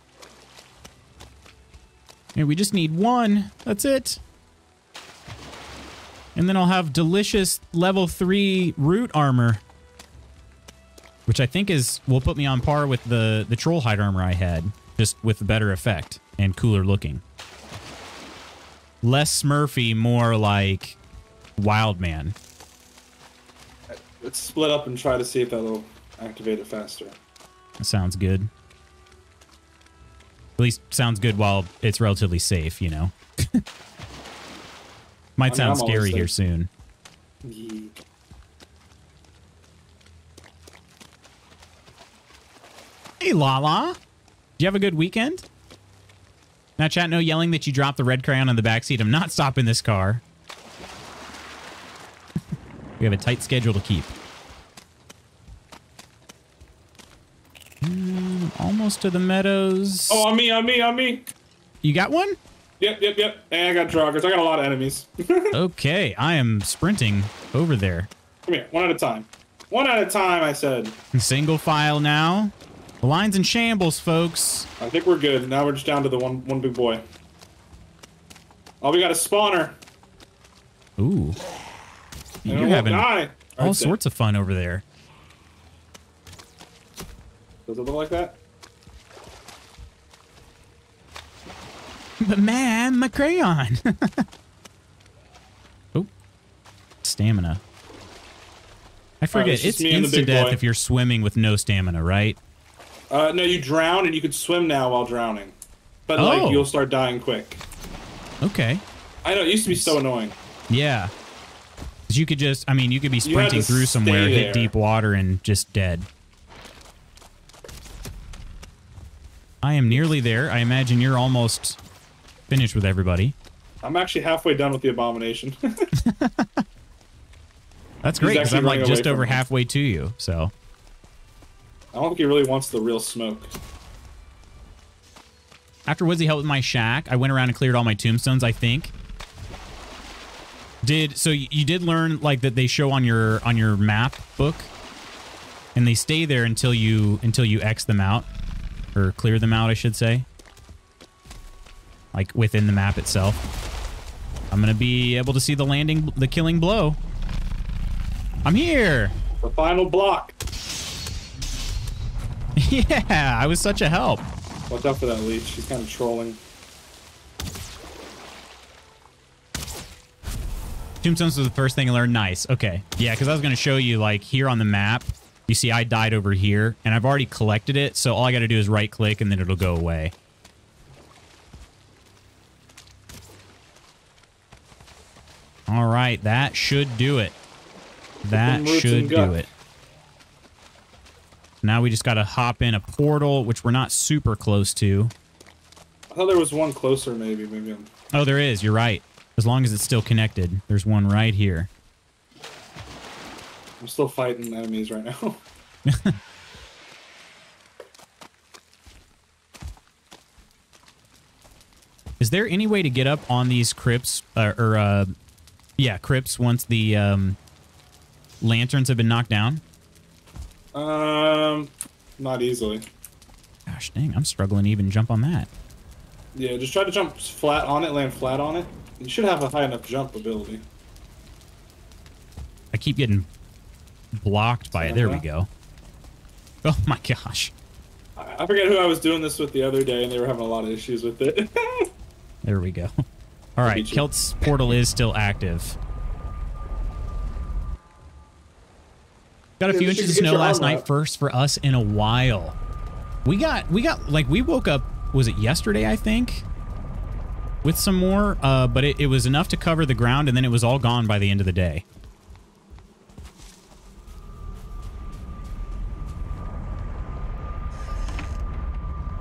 A: Yeah, we just need 1. That's it. And then I'll have delicious level 3 root armor. Which I think will put me on par with the troll hide armor I had. Just with a better effect and cooler looking. Less Smurfy, more like Wild Man.
C: Let's split up and try to see if that'll activate it faster.
A: That sounds good. At least sounds good while it's relatively safe, you know. Might sound scary here soon.
C: Yeah.
A: Hey, Lala. Did you have a good weekend? Now, chat, no yelling that you dropped the red crayon on the backseat. I'm not stopping this car. We have a tight schedule to keep. Almost to the meadows.
C: Oh, on me.
A: You got one?
C: Yep. And I got joggers. I got a lot of enemies.
A: Okay, I am sprinting over there.
C: Come here, one at a time. One at a time, I said.
A: Single file now. The line's in shambles, folks.
C: I think we're good. Now we're just down to the one big boy. Oh, we got a spawner.
A: Ooh. You're having all
C: sorts
A: sorts of fun over there.
C: Does it look like that?
A: But man, my crayon. Oh. Stamina. I forget, it's instant death if you're swimming with no stamina, right?
C: No, you drown and you can swim now while drowning. But, like, you'll start dying quick.
A: Okay.
C: I know, it used to be so annoying.
A: Yeah. 'Cause you could just, I mean, you could be sprinting through somewhere, hit deep water, and just dead. I am nearly there. I imagine you're almost finished with everybody.
C: I'm actually halfway done with the abomination.
A: That's great, because I'm like just over halfway to you, so.
C: I don't think he really wants the real smoke.
A: After Woodsy helped with my shack, I went around and cleared all my tombstones, I think. So you did learn like that they show on your map book, and they stay there until you X them out, or clear them out, I should say. Like within the map itself. I'm gonna be able to see the killing blow. I'm here.
C: The final block.
A: Yeah, I was such a help.
C: Watch out for that leech. She's kind of trolling.
A: Tombstones was the first thing I learned. Nice. Okay. Yeah, because I was going to show you, like, here on the map, you see I died over here, and I've already collected it, so all I got to do is right-click, and then it'll go away. All right, that should do it. That should do it. Now we just got to hop in a portal, which we're not super close to.
C: I thought there was one closer, maybe.
A: Oh, there is. You're right. As long as it's still connected. There's one right here.
C: I'm still fighting enemies right now.
A: Is there any way to get up on these crypts? Yeah, crypts once the lanterns have been knocked down?
C: Not easily.
A: Gosh dang, I'm struggling to even jump on that.
C: Yeah, just try to jump flat on it, land flat on it. You should have a high enough jump ability.
A: I keep getting blocked by it. There we go. Oh my gosh.
C: I forget who I was doing this with the other day, and they were having a lot of issues with it.
A: There we go. All right, Kelt's portal is still active. Got a few inches of snow last night, first for us in a while. We got like, we woke up, was it yesterday, I think? With some more, but it was enough to cover the ground, and then it was all gone by the end of the day.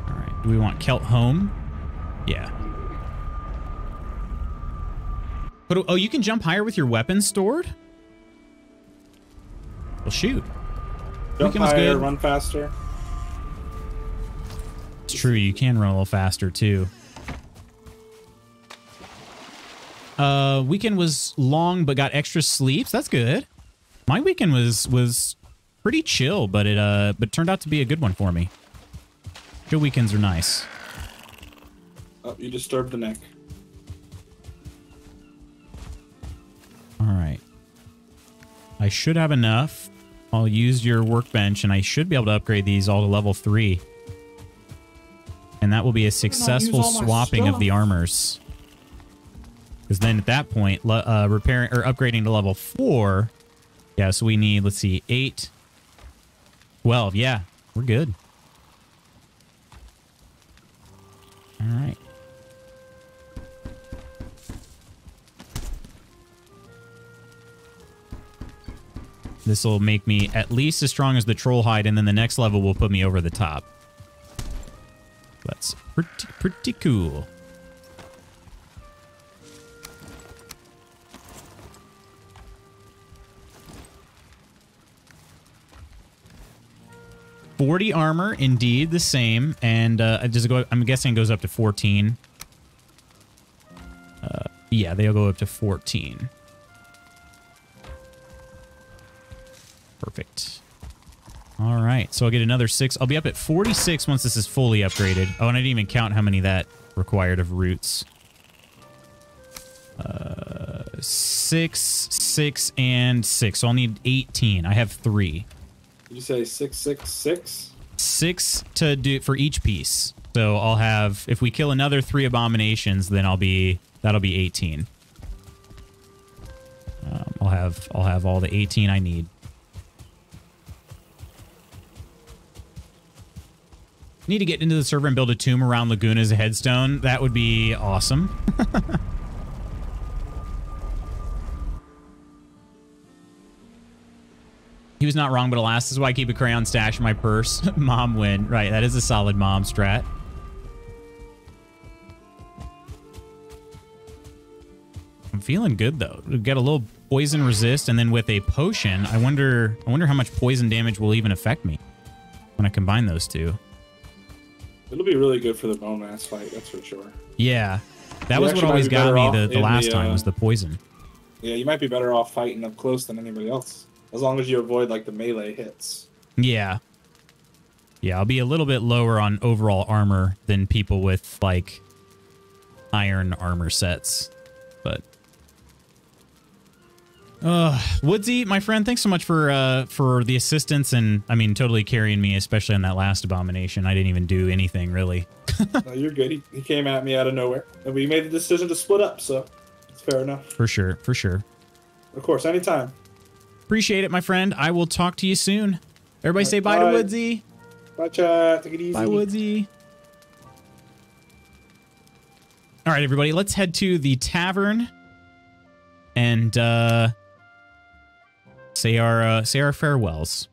A: All right, do we want Kelt home? Yeah. But, oh, you can jump higher with your weapons stored? Well, shoot.
C: Jump higher, run faster.
A: It's true, you can run a little faster, too. Weekend was long, but got extra sleeps. That's good. My weekend was pretty chill, but it turned out to be a good one for me. Chill weekends are nice.
C: Oh, you disturbed the neck.
A: All right. I should have enough. I'll use your workbench, and I should be able to upgrade these all to level 3. And that will be a successful swapping of the armors. Because then at that point, repairing or upgrading to level 4. Yeah, so we need, let's see, 8, 12. Yeah, we're good. All right. This will make me at least as strong as the troll hide, and then the next level will put me over the top. That's pretty cool. $40 armor, indeed, the same, and I'm guessing it goes up to 14. Yeah, they'll go up to 14. Perfect. All right, so I'll get another 6. I'll be up at 46 once this is fully upgraded. Oh, and I didn't even count how many that required of roots. 6, 6, and 6. So I'll need 18. I have 3.
C: Did you say 6, 6, 6?
A: 6 to do for each piece. So I'll have, if we kill another 3 abominations, then that'll be 18. I'll have all the 18 I need. Need to get into the server and build a tomb around Laguna as a headstone. That would be awesome. He was not wrong, but alas, this is why I keep a crayon stash in my purse. Mom win. Right, that is a solid mom strat. I'm feeling good, though. We've got a little poison resist, and then with a potion, I wonder how much poison damage will even affect me when I combine those two.
C: It'll be really good for the bone mass fight, that's for sure.
A: Yeah. That was what always got me the last time, was the poison.
C: Yeah, you might be better off fighting up close than anybody else. As long as you avoid, like, the melee hits.
A: Yeah. Yeah, I'll be a little bit lower on overall armor than people with, like, iron armor sets. But... Woodsy, my friend, thanks so much for the assistance and, I mean, totally carrying me, especially on that last abomination. I didn't even do anything, really.
C: No, you're good. He came at me out of nowhere. And we made the decision to split up, so it's fair enough.
A: For sure, for sure.
C: Of course, anytime.
A: Appreciate it, my friend. I will talk to you soon. Everybody say bye to Woodsy.
C: Bye, chat. Take it easy.
A: Bye, Woodsy. All right, everybody, let's head to the tavern and say our farewells.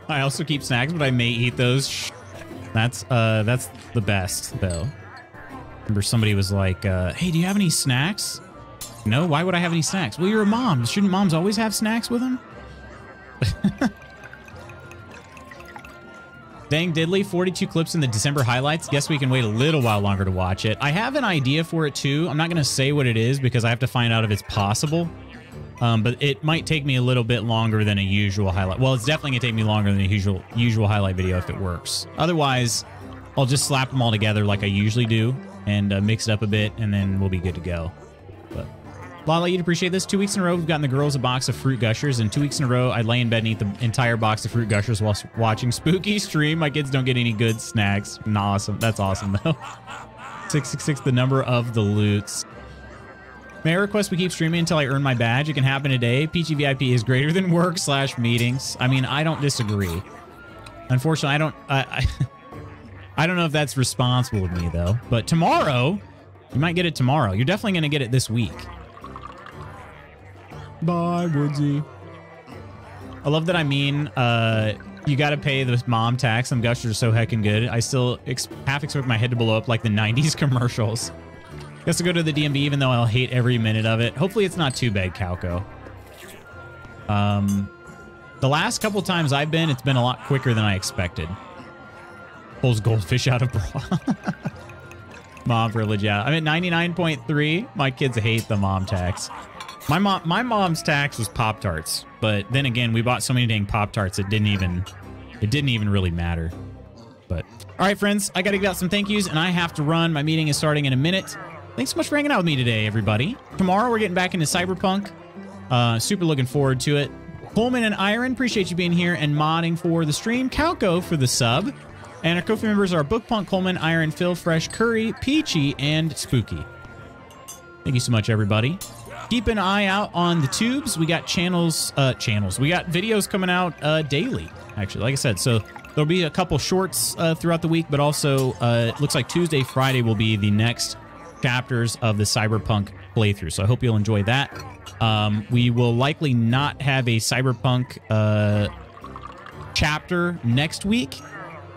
A: I also keep snacks, but I may eat those. That's the best, though. Remember, somebody was like, hey, do you have any snacks? No, why would I have any snacks? Well, you're a mom. Shouldn't moms always have snacks with them? Dang diddly, 42 clips in the December highlights. Guess we can wait a little while longer to watch it. I have an idea for it, too. I'm not going to say what it is because I have to find out if it's possible. But it might take me a little bit longer than a usual highlight. Well, it's definitely going to take me longer than a usual highlight video if it works. Otherwise, I'll just slap them all together like I usually do and mix it up a bit, and then we'll be good to go. But Lala, you'd appreciate this. 2 weeks in a row, we've gotten the girls a box of Fruit Gushers, and 2 weeks in a row, I lay in bed and eat the entire box of Fruit Gushers while watching Spooky stream. My kids don't get any good snacks. Awesome. That's awesome, though. 666, the number of the loots. May I request we keep streaming until I earn my badge? It can happen today. Peachy VIP is greater than work/meetings. I mean, I don't disagree. Unfortunately, I don't know if that's responsible with me, though. But tomorrow, you might get it tomorrow. You're definitely going to get it this week. Bye, Woodsy. I love that. I mean, you got to pay the mom tax. Some gushers are so heckin' good. I still half expect my head to blow up like the 90s commercials. Guess I'll go to the DMV even though I'll hate every minute of it. Hopefully it's not too bad, Calco. The last couple times I've been, it's been a lot quicker than I expected. Pulls goldfish out of bra. Mom privilege, yeah. I'm at 99.3. My kids hate the mom tax. My mom's tax was Pop-Tarts, but then again, we bought so many dang Pop-Tarts it didn't even really matter. But all right, friends, I got to get out some thank yous, and I have to run. My meeting is starting in a minute. Thanks so much for hanging out with me today, everybody. Tomorrow, we're getting back into Cyberpunk. Super looking forward to it. Coleman and Iron, appreciate you being here and modding for the stream. Calco for the sub. And our Ko-fi members are Bookpunk, Coleman, Iron, Phil, Fresh, Curry, Peachy, and Spooky. Thank you so much, everybody. Keep an eye out on the tubes. We got channels. We got videos coming out daily, actually, like I said. So there'll be a couple shorts throughout the week, but also it looks like Tuesday, Friday will be the next chapters of the Cyberpunk playthrough. So I hope you'll enjoy that. We will likely not have a Cyberpunk chapter next week,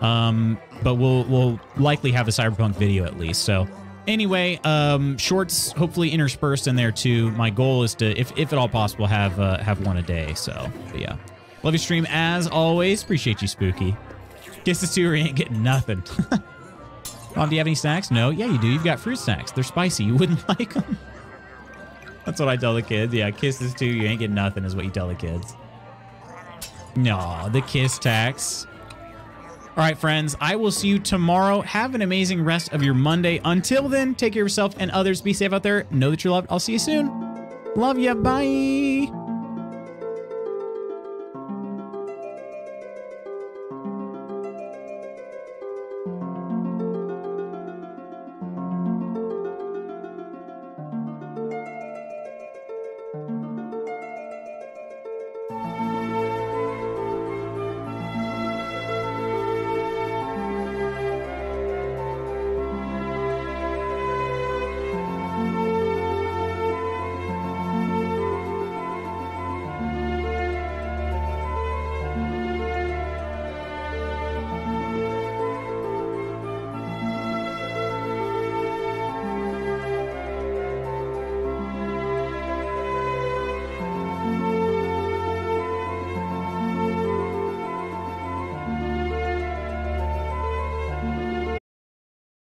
A: but we'll likely have a Cyberpunk video at least. So anyway, shorts hopefully interspersed in there too. My goal is to, if at all possible, have one a day. So but yeah, love your stream as always. Appreciate you, Spooky. Kisses too, or you ain't getting nothing. Mom, do you have any snacks? No. Yeah, you do. You've got fruit snacks. They're spicy. You wouldn't like them. That's what I tell the kids. Yeah, kisses too. You ain't getting nothing is what you tell the kids. No, the kiss tax. All right, friends. I will see you tomorrow. Have an amazing rest of your Monday. Until then, take care of yourself and others. Be safe out there. Know that you're loved. I'll see you soon. Love ya. Bye.